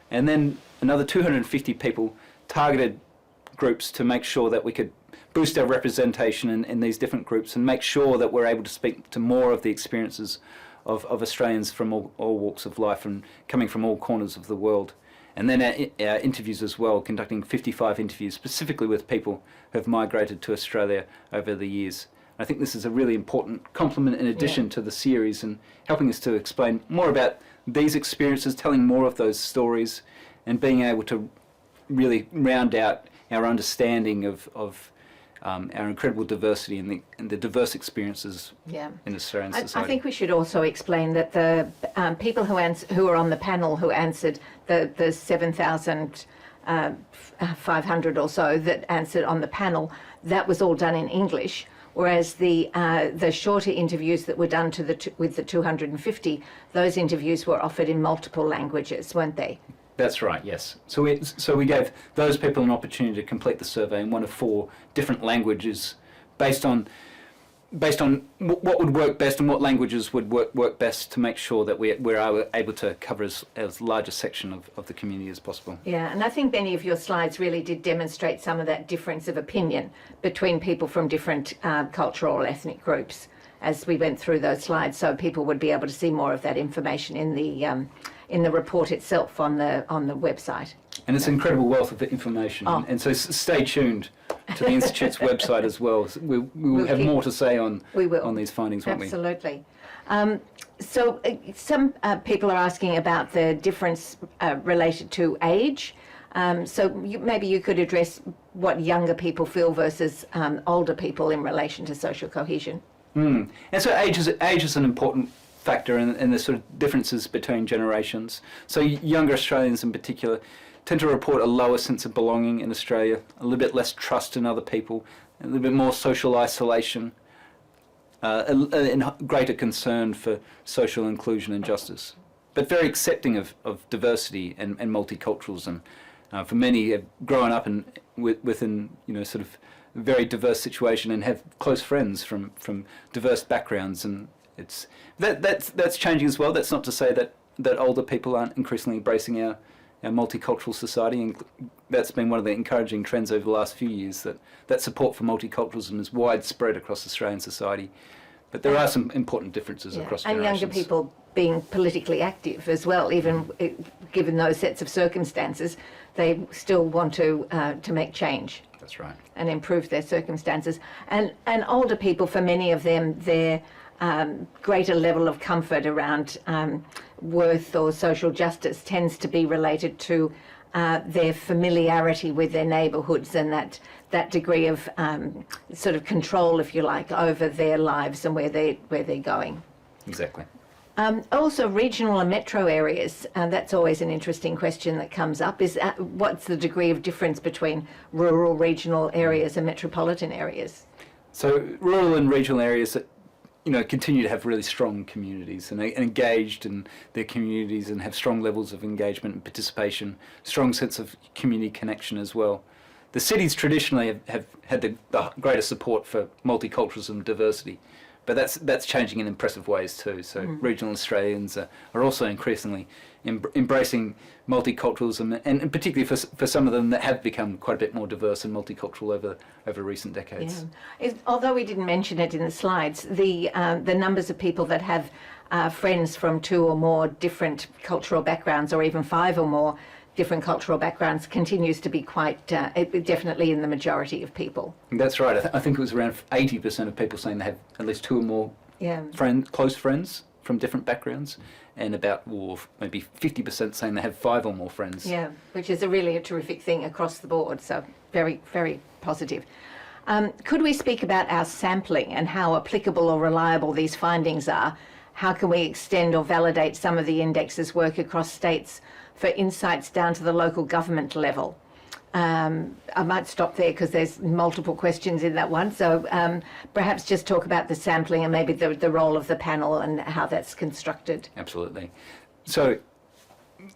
And then another 250 people targeted groups to make sure that we could boost our representation in these different groups and make sure that we're able to speak to more of the experiences of Australians from all walks of life and coming from all corners of the world. And then our interviews as well, conducting 55 interviews specifically with people who have migrated to Australia over the years. I think this is a really important complement in addition to the series and helping us to explain more about these experiences, telling more of those stories and being able to really round out our understanding of our incredible diversity and the diverse experiences in Australian society. I think we should also explain that the people who are on the panel who answered, the 7,500 or so that answered on the panel, that was all done in English. Whereas the shorter interviews that were done with the 250, those interviews were offered in multiple languages, weren't they? That's right, yes. So we gave those people an opportunity to complete the survey in one of 4 different languages based on what would work best and what languages would work best to make sure that we're able to cover as large a section of the community as possible. Yeah, and I think many of your slides really did demonstrate some of that difference of opinion between people from different cultural or ethnic groups as we went through those slides, so people would be able to see more of that information in the report itself on the website. And it's an incredible wealth of information, and so stay tuned to the Institute's website as well. We'll have more to say on these findings, won't we? Absolutely. So some people are asking about the difference related to age. So maybe you could address what younger people feel versus older people in relation to social cohesion. And so age is an important factor in the sort of differences between generations. So younger Australians in particular tend to report a lower sense of belonging in Australia, a little bit less trust in other people, a little bit more social isolation, and greater concern for social inclusion and justice, but very accepting of diversity and multiculturalism. For many, have grown up within sort of a very diverse situation and have close friends from diverse backgrounds, and that's changing as well. That's not to say that older people aren't increasingly embracing our multicultural society, and that's been one of the encouraging trends over the last few years, that support for multiculturalism is widespread across Australian society. But there are some important differences across generations. And younger people being politically active as well, even given those sets of circumstances, they still want to make change. That's right. And improve their circumstances. And older people, for many of them, their greater level of comfort around worth or social justice tends to be related to their familiarity with their neighbourhoods and that degree of sort of control, if you like, over their lives and where they're going. Exactly. Also, regional and metro areas, that's always an interesting question that comes up, is what's the degree of difference between rural, regional areas and metropolitan areas? So rural and regional areas that continue to have really strong communities and are engaged in their communities and have strong levels of engagement and participation, strong sense of community connection as well. The cities traditionally have had the greatest support for multiculturalism and diversity, but that's changing in impressive ways too. So regional Australians are also increasingly embracing multiculturalism, and particularly for some of them that have become quite a bit more diverse and multicultural over recent decades. Yeah. Although we didn't mention it in the slides, the numbers of people that have friends from 2 or more different cultural backgrounds, or even 5 or more different cultural backgrounds, continues to be quite definitely in the majority of people. That's right. I think it was around 80% of people saying they have at least 2 or more close friends from different backgrounds, and about maybe 50% saying they have 5 or more friends. Yeah, which is a terrific thing across the board. So very, very positive. Could we speak about our sampling and how applicable or reliable these findings are? How can we extend or validate some of the index's work across states for insights down to the local government level? I might stop there because there's multiple questions in that one. So perhaps just talk about the sampling and maybe the role of the panel and how that's constructed. Absolutely. So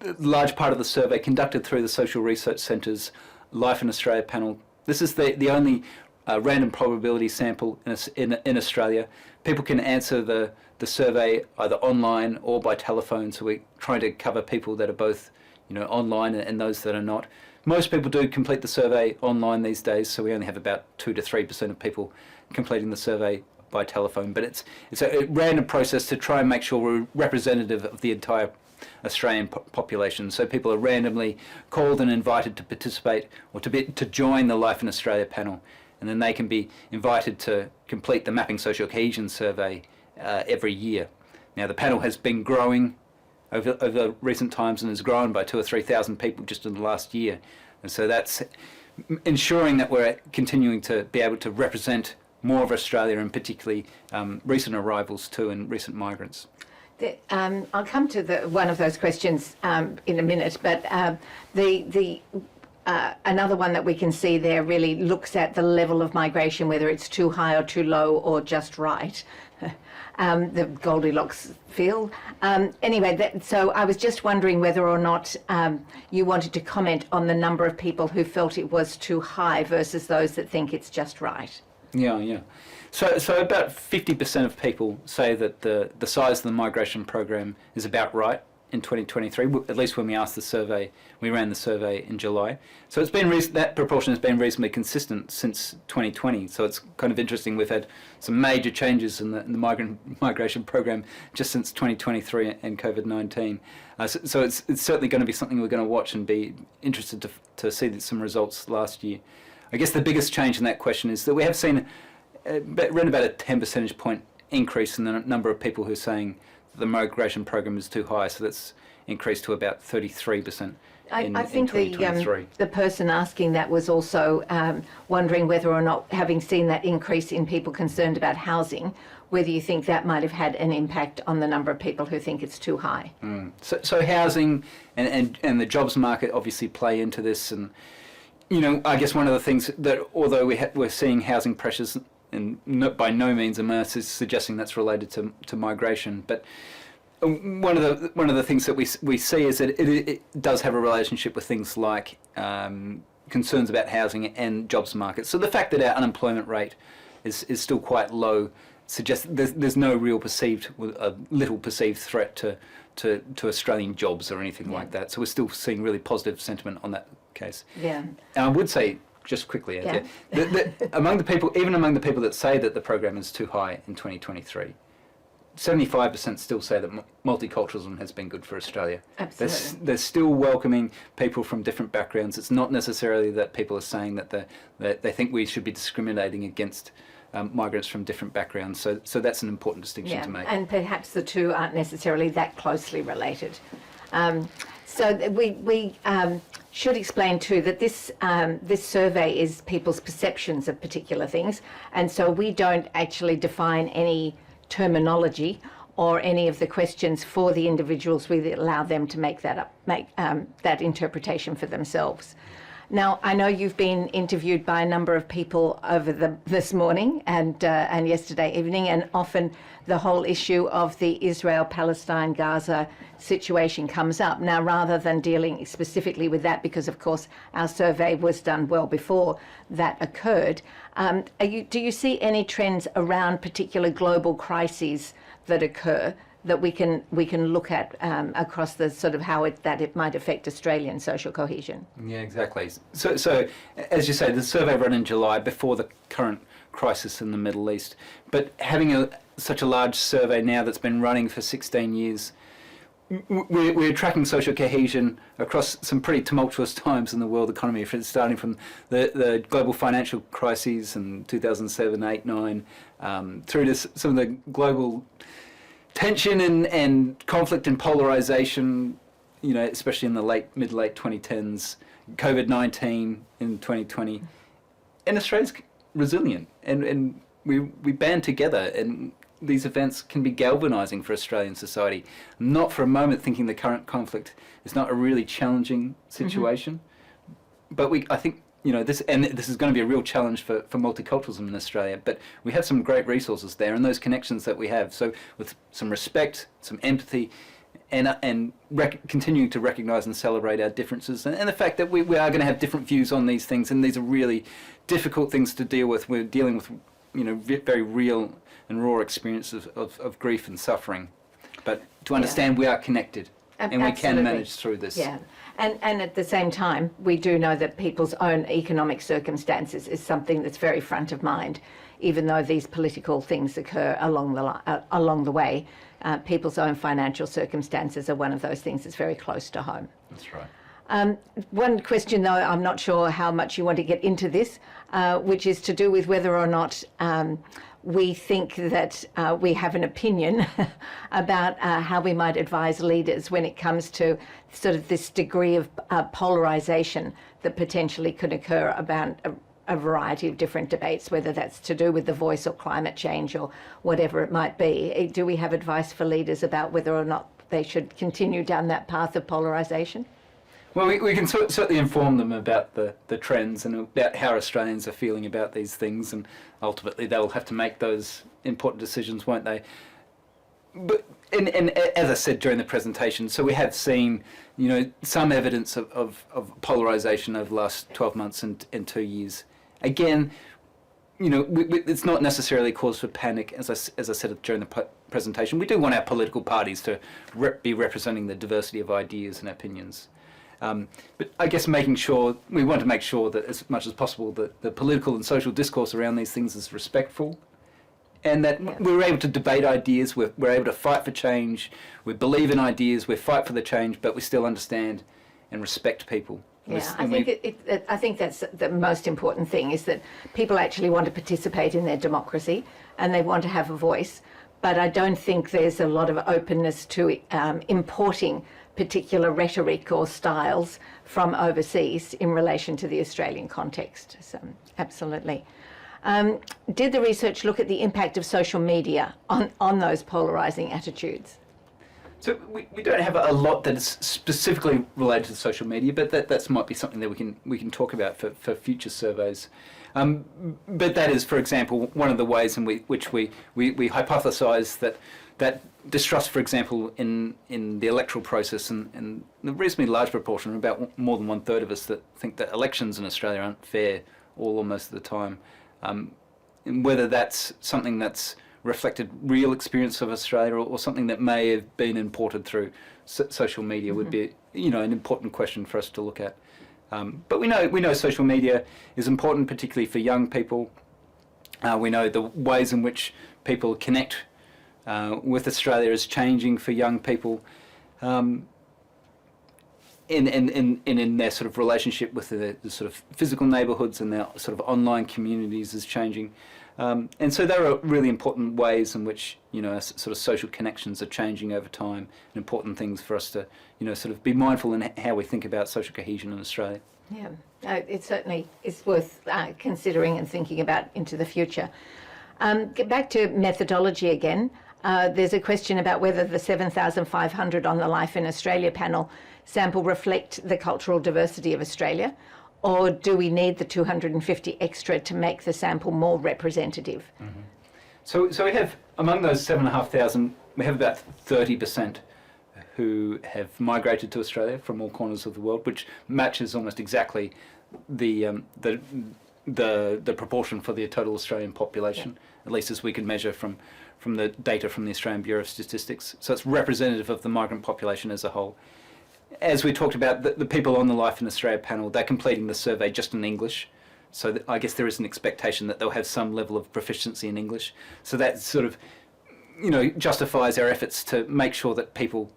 a large part of the survey conducted through the Social Research Centre's Life in Australia panel. This is the only random probability sample in Australia. People can answer the survey either online or by telephone. So we're trying to cover people that are both, online and those that are not. Most people do complete the survey online these days, so we only have about 2 to 3% of people completing the survey by telephone. But it's a random process to try and make sure we're representative of the entire Australian population. So people are randomly called and invited to participate or to join the Life in Australia panel, and then they can be invited to complete the Mapping Social Cohesion survey every year. Now the panel has been growing over recent times and has grown by 2,000 or 3,000 people just in the last year, and so that's ensuring that we're continuing to be able to represent more of Australia, and particularly recent arrivals too and recent migrants. I'll come to one of those questions in a minute, but another one that we can see there really looks at the level of migration, whether it's too high or too low or just right. The Goldilocks field. Anyway, so I was just wondering whether or not you wanted to comment on the number of people who felt it was too high versus those that think it's just right. Yeah. So about 50% of people say that the size of the migration program is about right in 2023, at least when we ran the survey in July. So it's been that proportion has been reasonably consistent since 2020. So it's kind of interesting. We've had some major changes in the migration program just since 2023 and COVID-19. So it's certainly going to be something we're going to watch and be interested to see some results last year. I guess the biggest change in that question is that we have seen around about a 10 percentage point increase in the number of people who are saying the migration program is too high, so that's increased to about 33% I think in 2023. The person asking that was also wondering whether or not, having seen that increase in people concerned about housing, whether you think that might have had an impact on the number of people who think it's too high. So housing and the jobs market obviously play into this, and I guess one of the things that, although we're seeing housing pressures, and by no means am I suggesting that's related to migration, but one of the things that we see is that it does have a relationship with things like concerns about housing and jobs market. So the fact that our unemployment rate is still quite low suggests there's no real little perceived threat to Australian jobs or anything like that. So we're still seeing really positive sentiment on that case. Yeah. And I would say, just quickly, among the people that say that the program is too high in 2023, 75% still say that multiculturalism has been good for Australia. Absolutely. They're still welcoming people from different backgrounds. It's not necessarily that people are saying that they think we should be discriminating against migrants from different backgrounds. So that's an important distinction to make. And perhaps the two aren't necessarily that closely related. So we should explain too that this survey is people's perceptions of particular things, and so we don't actually define any terminology or any of the questions for the individuals. We allow them to make that interpretation for themselves. Now, I know you've been interviewed by a number of people over this morning and yesterday evening, and often the whole issue of the Israel-Palestine-Gaza situation comes up. Now, rather than dealing specifically with that, because of course our survey was done well before that occurred, do you see any trends around particular global crises that occur that we can look at across the sort of how it might affect Australian social cohesion? Yeah, exactly. So as you say, the survey ran in July before the current crisis in the Middle East. But having such a large survey now that's been running for 16 years, we're tracking social cohesion across some pretty tumultuous times in the world economy, starting from the global financial crises in 2007, 8, 9, through to some of the global tension and conflict and polarisation, especially in the mid-late 2010s, COVID-19 in 2020, and Australia's resilient, and we band together, and these events can be galvanising for Australian society. I'm not for a moment thinking the current conflict is not a really challenging situation, but I think this is going to be a real challenge for multiculturalism in Australia. But we have some great resources there, and those connections that we have. So with some respect, some empathy, and continuing to recognise and celebrate our differences, and the fact that we are going to have different views on these things, and these are really difficult things to deal with. We're dealing with very real and raw experiences of grief and suffering, but to understand we are connected, and we can manage through this. Yeah, and at the same time, we do know that people's own economic circumstances is something that's very front of mind, even though these political things occur along the way. People's own financial circumstances are one of those things that's very close to home. That's right. One question, though, I'm not sure how much you want to get into this, which is to do with whether or not we think that we have an opinion about how we might advise leaders when it comes to sort of this degree of polarisation that potentially could occur about a variety of different debates, whether that's to do with the voice or climate change or whatever it might be. Do we have advice for leaders about whether or not they should continue down that path of polarisation? Well, we can certainly inform them about the trends and about how Australians are feeling about these things, and ultimately they'll have to make those important decisions, won't they? But and as I said during the presentation, so we have seen some evidence of polarisation over the last 12 months and 2 years. Again, it's not necessarily cause for panic. As I said during the presentation, we do want our political parties to be representing the diversity of ideas and opinions. But I guess we want to make sure that as much as possible that the political and social discourse around these things is respectful, and that we're able to debate ideas, we're able to fight for change, we believe in ideas, we fight for the change, but we still understand and respect people. Yeah, I think that's the most important thing, is that people actually want to participate in their democracy and they want to have a voice, but I don't think there's a lot of openness to importing particular rhetoric or styles from overseas in relation to the Australian context. So, absolutely. Did the research look at the impact of social media on those polarising attitudes? So we don't have a lot that is specifically related to social media, but that might be something that we can talk about for future surveys. But that is, for example, one of the ways in which we hypothesise that distrust, for example, in the electoral process, and a reasonably large proportion, about more than 1/3 of us, that think that elections in Australia aren't fair all or most of the time. And whether that's something that's reflected real experience of Australia or something that may have been imported through social media would be an important question for us to look at. But we know social media is important, particularly for young people. We know the ways in which people connect with Australia is changing for young people, in their sort of relationship with the sort of physical neighbourhoods, and their sort of online communities is changing. And so there are really important ways in which sort of social connections are changing over time, and important things for us to sort of be mindful in how we think about social cohesion in Australia. Yeah, it certainly is worth considering and thinking about into the future. Get back to methodology again. There's a question about whether the 7,500 on the Life in Australia panel sample reflect the cultural diversity of Australia, or do we need the 250 extra to make the sample more representative? Mm-hmm. So we have, among those 7,500, we have about 30% who have migrated to Australia from all corners of the world, which matches almost exactly the proportion for the total Australian population, at least as we can measure from the data from the Australian Bureau of Statistics. So it's representative of the migrant population as a whole. As we talked about, the people on the Life in Australia panel, they're completing the survey just in English. So I guess there is an expectation that they'll have some level of proficiency in English. So that sort of, justifies our efforts to make sure that people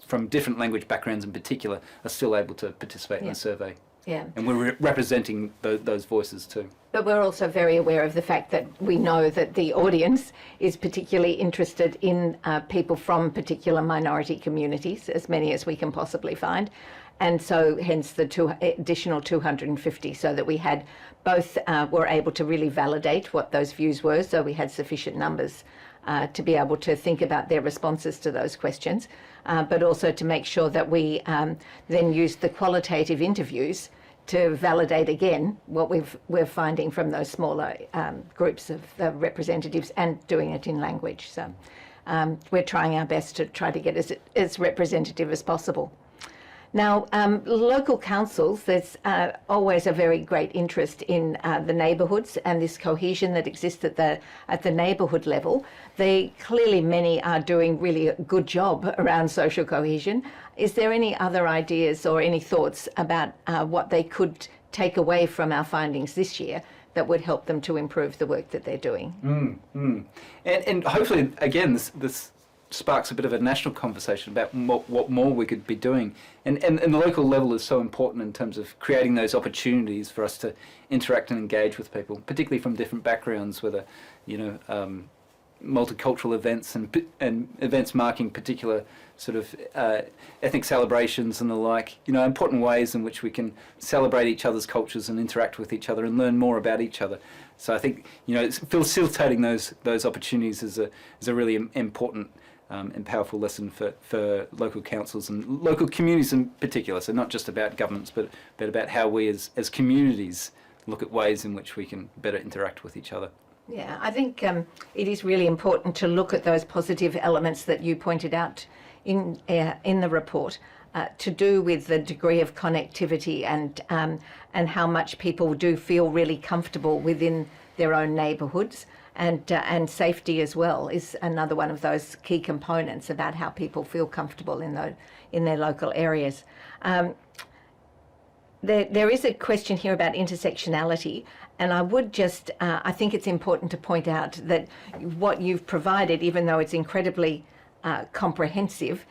from different language backgrounds in particular are still able to participate in the survey. Yeah. And we're representing those voices too. But we're also very aware of the fact that we know that the audience is particularly interested in people from particular minority communities, as many as we can possibly find. And so hence the additional 250, so that we had both were able to really validate what those views were, so we had sufficient numbers to be able to think about their responses to those questions, but also to make sure that we then used the qualitative interviews to validate again what we're finding from those smaller groups of representatives, and doing it in language. So we're trying our best to try to get as representative as possible. Now, local councils, there's always a very great interest in the neighbourhoods and this cohesion that exists at the neighbourhood level. Clearly many are doing really a good job around social cohesion. Is there any other ideas or any thoughts about what they could take away from our findings this year that would help them to improve the work that they're doing? And hopefully, again, this sparks a bit of a national conversation about what more we could be doing. And the local level is so important in terms of creating those opportunities for us to interact and engage with people, particularly from different backgrounds, whether, multicultural events and events marking particular sort of ethnic celebrations and the like, important ways in which we can celebrate each other's cultures and interact with each other and learn more about each other. So I think, facilitating those opportunities is a really important and powerful lesson for local councils and local communities in particular. So not just about governments, but about how we as communities look at ways in which we can better interact with each other. Yeah, I think it is really important to look at those positive elements that you pointed out in the report, to do with the degree of connectivity and how much people do feel really comfortable within their own neighbourhoods. And safety as well is another one of those key components about how people feel comfortable in their local areas. There is a question here about intersectionality, and I would just, I think it's important to point out that what you've provided, even though it's incredibly comprehensive,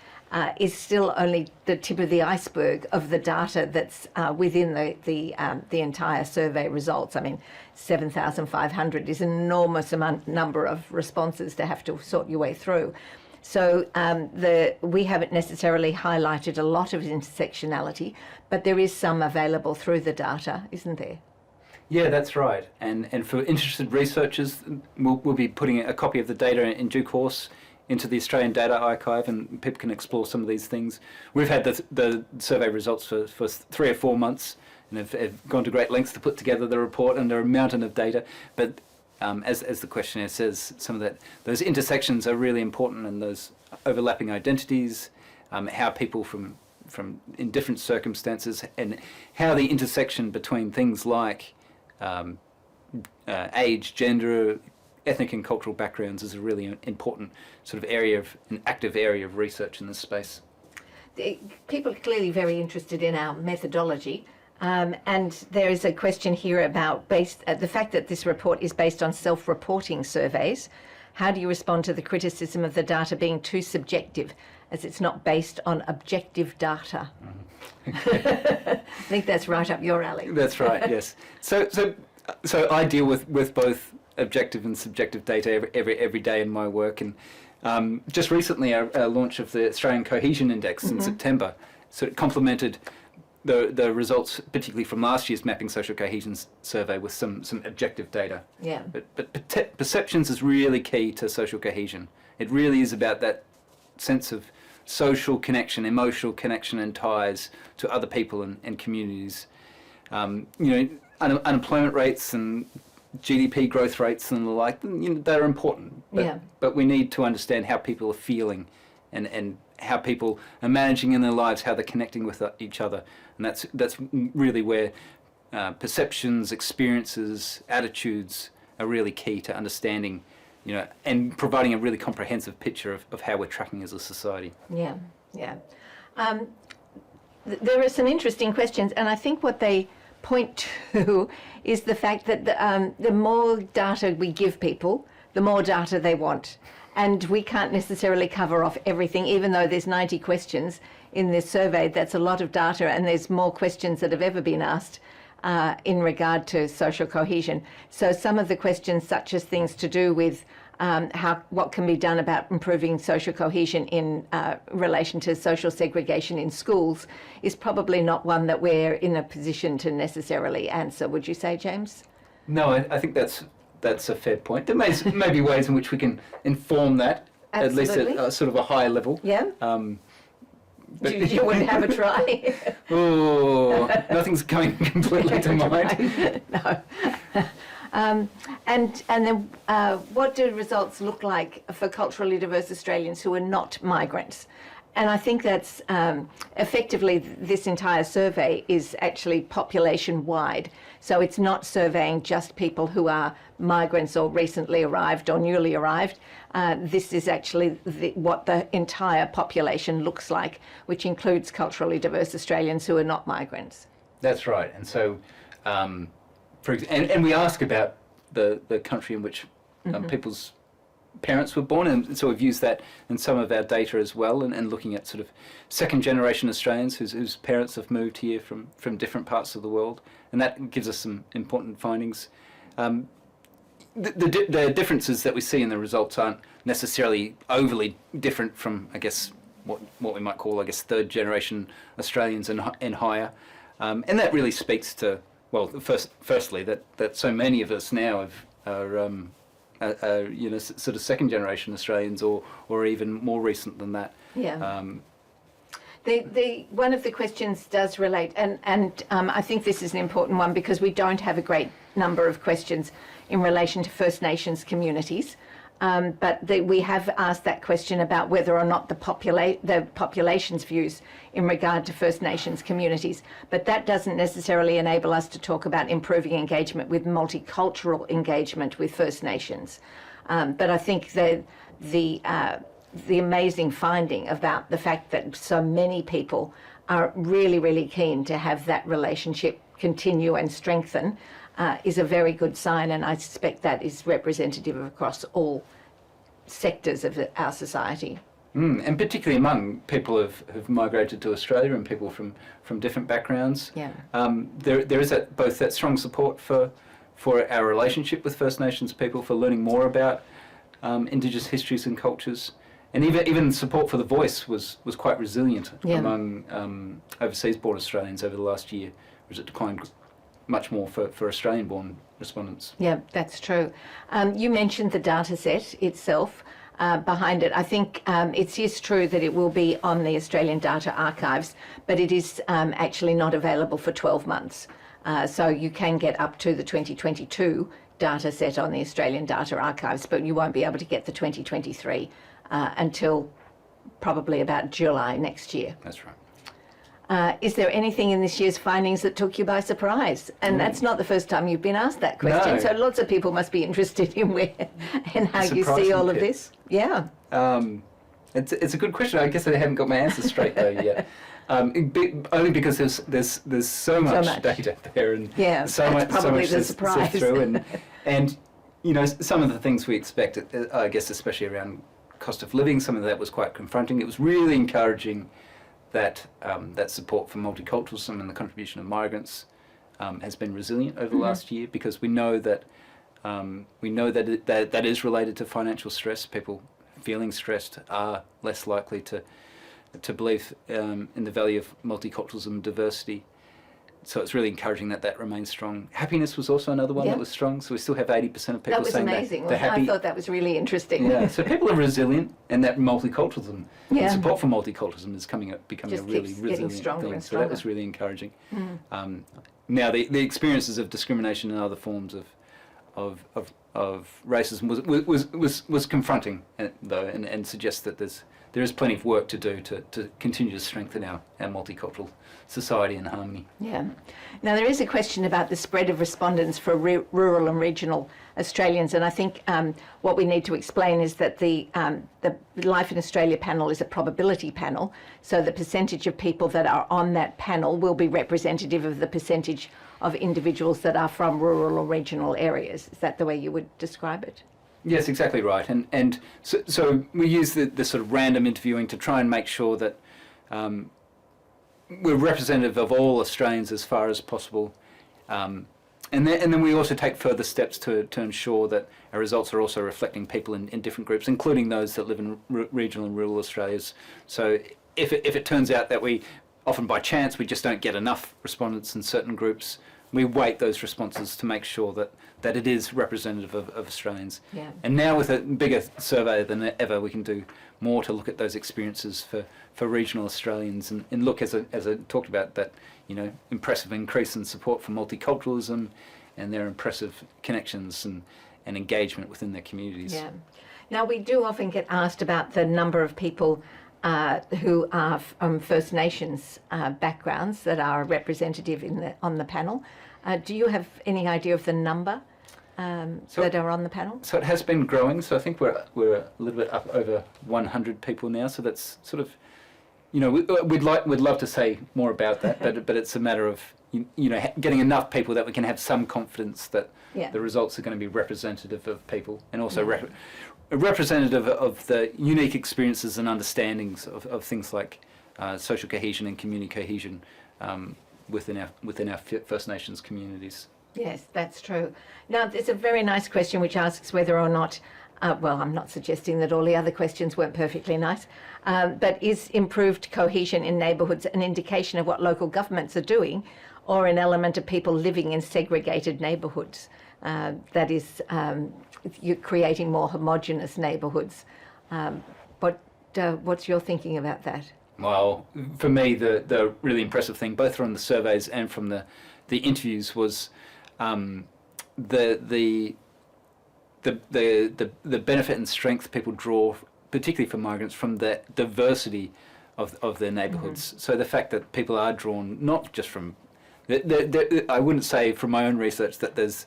is still only the tip of the iceberg of the data that's within the entire survey results. I mean, 7,500 is an enormous number of responses to have to sort your way through. So we haven't necessarily highlighted a lot of intersectionality, but there is some available through the data, isn't there? Yeah, that's right. And for interested researchers, we'll be putting a copy of the data in due course into the Australian Data Archive, and people can explore some of these things. We've had the survey results for 3 or 4 months, and have gone to great lengths to put together the report, and there are a mountain of data. But as the questionnaire says, some of those intersections are really important, and those overlapping identities, how people from in different circumstances, and how the intersection between things like age, gender, ethnic and cultural backgrounds is a really important sort of an active area of research in this space. People are clearly very interested in our methodology, and there is a question here about the fact that this report is based on self-reporting surveys. How do you respond to the criticism of the data being too subjective, as it's not based on objective data? I think that's right up your alley. That's right, yes. So I deal with both objective and subjective data every day in my work, and just recently our launch of the Australian Cohesion Index in September, so it complemented the results, particularly from last year's Mapping Social Cohesion survey, with some objective data. Yeah. But perceptions is really key to social cohesion. It really is about that sense of social connection, emotional connection and ties to other people and communities. Unemployment rates and GDP growth rates and the like, they're important. But we need to understand how people are feeling and how people are managing in their lives, how they're connecting with each other. And that's really where perceptions, experiences, attitudes are really key to understanding, and providing a really comprehensive picture of how we're tracking as a society. Yeah. There are some interesting questions, and I think what they point to is the fact that the more data we give people, the more data they want. And we can't necessarily cover off everything, even though there's 90 questions. in this survey, that's a lot of data, and there's more questions that have ever been asked in regard to social cohesion. So some of the questions, such as things to do with what can be done about improving social cohesion in relation to social segregation in schools, is probably not one that we're in a position to necessarily answer. Would you say, James? No, I think that's a fair point. There may be ways in which we can inform that, Absolutely. at least at sort of a high level. Yeah. But you wouldn't have a try? Oh, nothing's coming completely to mind. No. And then what do results look like for culturally diverse Australians who are not migrants? And I think that's effectively this entire survey is actually population-wide. So it's not surveying just people who are migrants or recently arrived or newly arrived. This is actually what the entire population looks like, which includes culturally diverse Australians who are not migrants. That's right. And so, and we ask about the country in which people's parents were born, and so we've used that in some of our data as well, and looking at sort of second generation Australians whose parents have moved here from different parts of the world, and that gives us some important findings. The differences that we see in the results aren't necessarily overly different from, I guess, what we might call, I guess, third generation Australians and higher, and that really speaks to, well, firstly that so many of us now are sort of second generation Australians, or even more recent than that. Yeah. One of the questions does relate, and I think this is an important one because we don't have a great number of questions in relation to First Nations communities. But we have asked that question about whether or not the population's views in regard to First Nations communities. But that doesn't necessarily enable us to talk about improving engagement with multicultural engagement with First Nations. But I think that the amazing finding about the fact that so many people are really, really keen to have that relationship continue and strengthen is a very good sign, and I suspect that is representative across all sectors of our society. And particularly among people who've migrated to Australia and people from different backgrounds. Yeah. There is both that strong support for our relationship with First Nations people, for learning more about Indigenous histories and cultures, and even support for the voice was quite resilient among overseas born Australians over the last year, whereas it declined much more for Australian-born respondents. Yeah, that's true. You mentioned the data set itself behind it. I think it is true that it will be on the Australian Data Archives, but it is actually not available for 12 months. So you can get up to the 2022 data set on the Australian Data Archives, but you won't be able to get the 2023 until probably about July next year. That's right. Is there anything in this year's findings that took you by surprise? And that's not the first time you've been asked that question. No. So lots of people must be interested in how you see all of this. Yeah. It's a good question. I guess I haven't got my answer straight though yet. Only because there's so much data there, and so much to sift through, and some of the things we expect, I guess especially around cost of living, some of that was quite confronting. It was really encouraging that support for multiculturalism and the contribution of migrants has been resilient over the last year, because we know that that is related to financial stress. People feeling stressed are less likely to believe in the value of multiculturalism and diversity. So it's really encouraging that remains strong. Happiness was also another one that was strong. So we still have 80% of people saying they're happy. I thought that was really interesting. Yeah. So people are resilient, and that multiculturalism, and support for multiculturalism is becoming a really resilient thing. So that was really encouraging. Now the experiences of discrimination and other forms of racism was confronting though, and suggests that there is plenty of work to do to continue to strengthen our multicultural society and harmony. Yeah. Now there is a question about the spread of respondents for rural and regional Australians, and I think what we need to explain is that the Life in Australia panel is a probability panel, so the percentage of people that are on that panel will be representative of the percentage of individuals that are from rural or regional areas. Is that the way you would describe it? Yes, exactly right. And so we use the sort of random interviewing to try and make sure that we're representative of all Australians as far as possible. And then we also take further steps to ensure that our results are also reflecting people in different groups, including those that live in regional and rural Australias. So if it turns out that we, often by chance, we just don't get enough respondents in certain groups, we weight those responses to make sure that it is representative of Australians. Yeah. And now with a bigger survey than ever, we can do more to look at those experiences for regional Australians and look, as I talked about, that impressive increase in support for multiculturalism and their impressive connections and engagement within their communities. Yeah. Now, we do often get asked about the number of people who are from First Nations backgrounds that are representative on the panel. Do you have any idea of the number that are on the panel? So it has been growing. So I think we're a little bit up over 100 people now. So that's sort of, we'd love to say more about that, but it's a matter of getting enough people that we can have some confidence that the results are going to be representative of people, and also representative of the unique experiences and understandings of things like social cohesion and community cohesion within our First Nations communities. Yes, that's true. Now, there's a very nice question which asks whether or not, well, I'm not suggesting that all the other questions weren't perfectly nice, but is improved cohesion in neighbourhoods an indication of what local governments are doing, or an element of people living in segregated neighbourhoods? That is, you're creating more homogenous neighbourhoods. What's your thinking about that? Well, for me, the really impressive thing, both from the surveys and from the interviews, was the benefit and strength people draw, particularly for migrants, from the diversity of their neighbourhoods. Mm-hmm. So the fact that people are drawn not just from, I wouldn't say from my own research that there's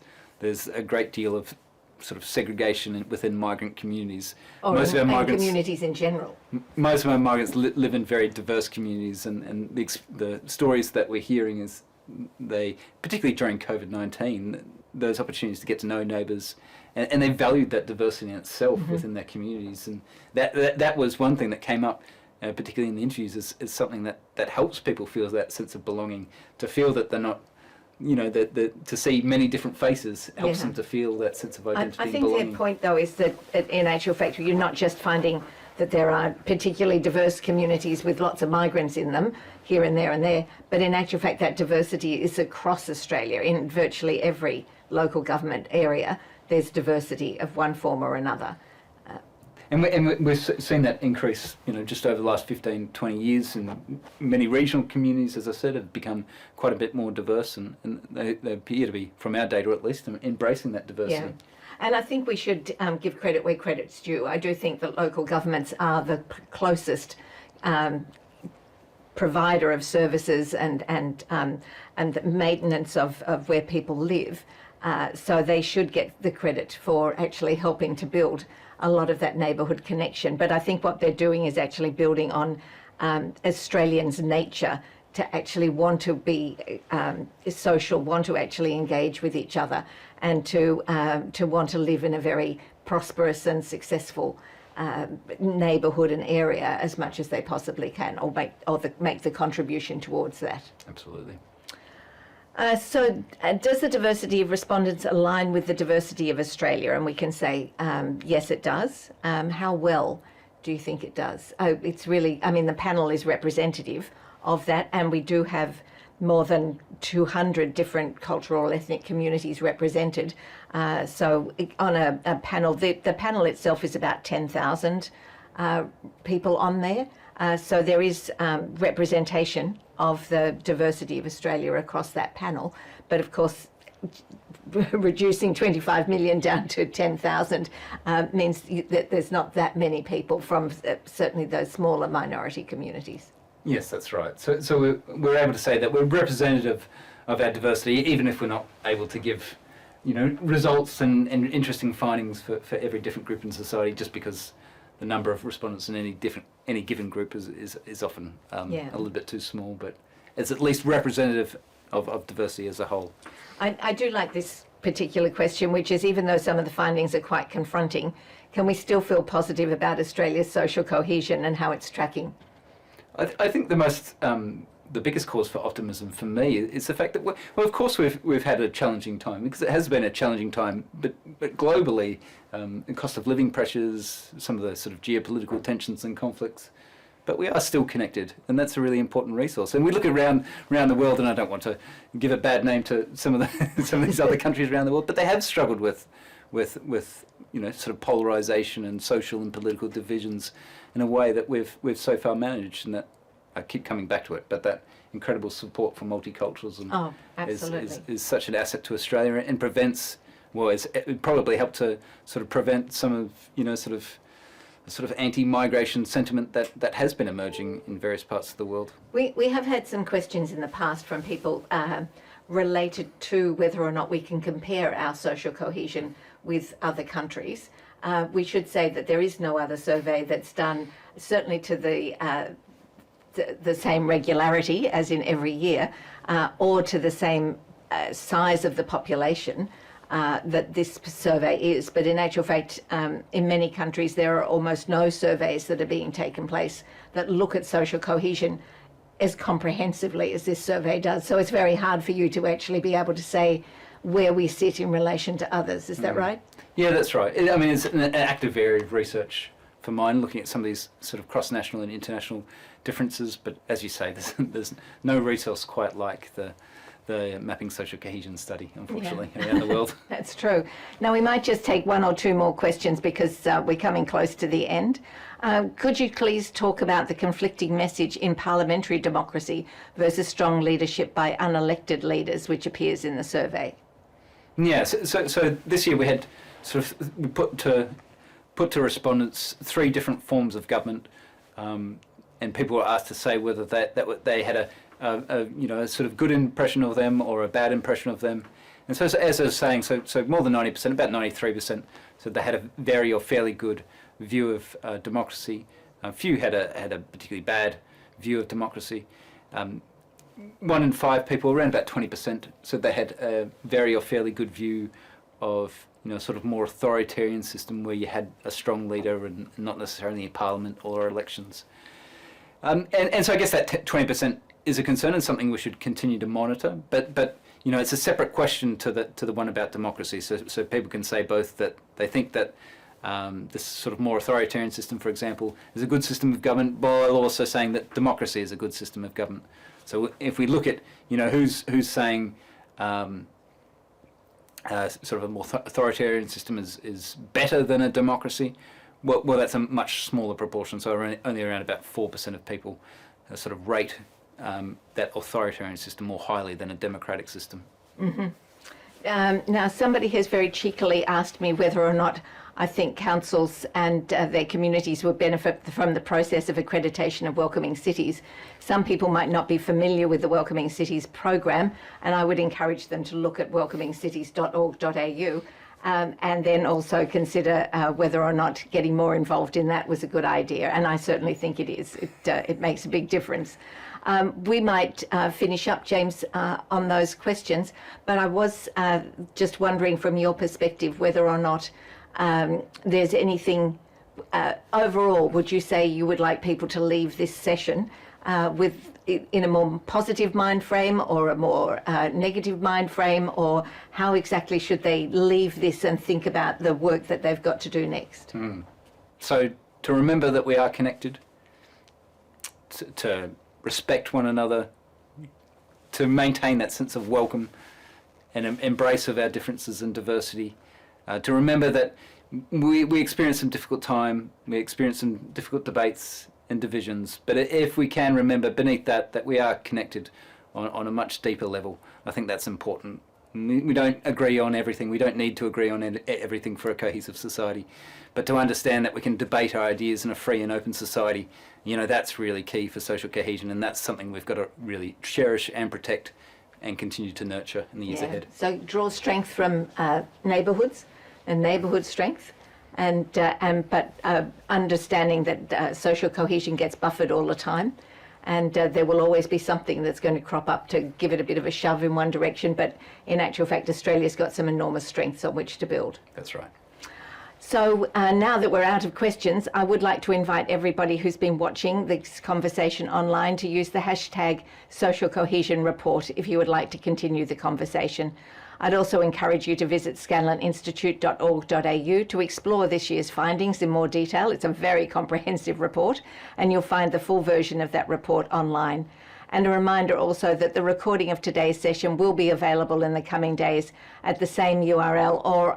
a great deal of sort of segregation within migrant communities. Most of our migrants, communities in general. Most of our migrants live in very diverse communities, and the stories that we're hearing is they, particularly during COVID-19, those opportunities to get to know neighbours, and they valued that diversity in itself within their communities, and that was one thing that came up, particularly in the interviews, is something that helps people feel that sense of belonging, to feel that they're not, to see many different faces helps them to feel that sense of identity I and think belonging. their point, though, is that in actual fact, you're not just finding that there are particularly diverse communities with lots of migrants in them, here and there, but in actual fact, that diversity is across Australia. In virtually every local government area, there's diversity of one form or another. And we've seen that increase, just over the last 15, 20 years, and many regional communities, as I said, have become quite a bit more diverse, and they appear to be, from our data at least, embracing that diversity. Yeah. And I think we should give credit where credit's due. I do think that local governments are the closest provider of services and the maintenance of where people live. So they should get the credit for actually helping to build a lot of that neighbourhood connection. But I think what they're doing is actually building on Australians' nature to actually want to be social, want to actually engage with each other, and to want to live in a very prosperous and successful neighbourhood and area as much as they possibly can, or make the contribution towards that. Absolutely. So does the diversity of respondents align with the diversity of Australia? And we can say, yes, it does. How well do you think it does? It's really, the panel is representative of that, and we do have more than 200 different cultural or ethnic communities represented. So on a panel, the panel itself is about 10,000 people on there. So there is representation of the diversity of Australia across that panel. But of course, reducing 25 million down to 10,000 means that there's not that many people from certainly those smaller minority communities. Yes, that's right. So we're able to say that we're representative of our diversity, even if we're not able to give, results and interesting findings for every different group in society, just because the number of respondents in any given group is often a little bit too small, but it's at least representative of diversity as a whole. I do like this particular question, which is, even though some of the findings are quite confronting, can we still feel positive about Australia's social cohesion and how it's tracking? I think the most the biggest cause for optimism for me is the fact that, well, of course we've had a challenging time, because it has been a challenging time, but globally, the cost of living pressures, some of the sort of geopolitical tensions and conflicts, but we are still connected, and that's a really important resource. And we look around the world, and I don't want to give a bad name to some of these other countries around the world, but they have struggled with sort of polarization and social and political divisions in a way that we've so far managed, and that I keep coming back to it, but that incredible support for multiculturalism is such an asset to Australia, and prevents, it probably helped to sort of prevent some of, sort of anti-migration sentiment that has been emerging in various parts of the world. We have had some questions in the past from people related to whether or not we can compare our social cohesion with other countries. We should say that there is no other survey that's done, certainly to the same regularity as in every year, or to the same size of the population that this survey is. But in actual fact, in many countries, there are almost no surveys that are being taken place that look at social cohesion as comprehensively as this survey does. So it's very hard for you to actually be able to say where we sit in relation to others. Is that right? Yeah, that's right. I mean, it's an active area of research for mine, looking at some of these sort of cross-national and international differences. But as you say, there's no resource quite like the Mapping Social Cohesion study, unfortunately, around the world. That's true. Now, we might just take one or two more questions because we're coming close to the end. Could you please talk about the conflicting message in parliamentary democracy versus strong leadership by unelected leaders, which appears in the survey? Yeah, so this year we had we put to respondents 3 different forms of government, and people were asked to say whether they had a sort of good impression of them or a bad impression of them. And so, as I was saying, so more than 90%, about 93%, said they had a very or fairly good view of democracy. A few had a particularly bad view of democracy. 1 in 5 people, around about 20%, said they had a very or fairly good view of sort of more authoritarian system where you had a strong leader and not necessarily a parliament or elections. And so I guess that 20% is a concern and something we should continue to monitor. But it's a separate question to the one about democracy. So people can say both that they think that this sort of more authoritarian system, for example, is a good system of government, while also saying that democracy is a good system of government. So if we look at who's saying sort of a more authoritarian system is better than a democracy, well, that's a much smaller proportion. So only around about 4% of people sort of rate that authoritarian system more highly than a democratic system. Mm-hmm. Now, somebody has very cheekily asked me whether or not I think councils and their communities will benefit from the process of accreditation of welcoming cities. Some people might not be familiar with the Welcoming Cities program, and I would encourage them to look at welcomingcities.org.au and then also consider whether or not getting more involved in that was a good idea. And I certainly think it is. It makes a big difference. We might finish up, James, on those questions, but I was just wondering from your perspective whether or not there's anything overall, would you say you would like people to leave this session in a more positive mind frame or a more negative mind frame, or how exactly should they leave this and think about the work that they've got to do next? So to remember that we are connected, to respect one another, to maintain that sense of welcome and embrace of our differences and diversity, to remember that we experience some difficult time, we experience some difficult debates and divisions, but if we can remember beneath that we are connected on a much deeper level, I think that's important. We don't agree on everything, we don't need to agree on everything for a cohesive society, but to understand that we can debate our ideas in a free and open society, that's really key for social cohesion, and that's something we've got to really cherish and protect and continue to nurture in the years ahead. So draw strength from neighbourhoods and neighbourhood strength, but understanding that social cohesion gets buffered all the time, and there will always be something that's going to crop up to give it a bit of a shove in one direction, but in actual fact Australia's got some enormous strengths on which to build. That's right. So now that we're out of questions, I would like to invite everybody who's been watching this conversation online to use the hashtag Social Cohesion Report if you would like to continue the conversation. I'd also encourage you to visit scanloninstitute.org.au to explore this year's findings in more detail. It's a very comprehensive report, and you'll find the full version of that report online. And a reminder also that the recording of today's session will be available in the coming days at the same URL or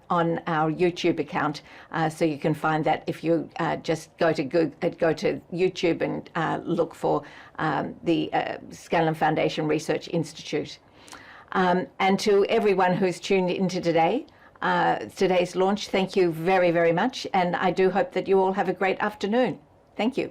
on our YouTube account. So you can find that if you just go to YouTube and look for the Scanlon Foundation Research Institute. And to everyone who's tuned into today's launch, thank you very, very much. And I do hope that you all have a great afternoon. Thank you.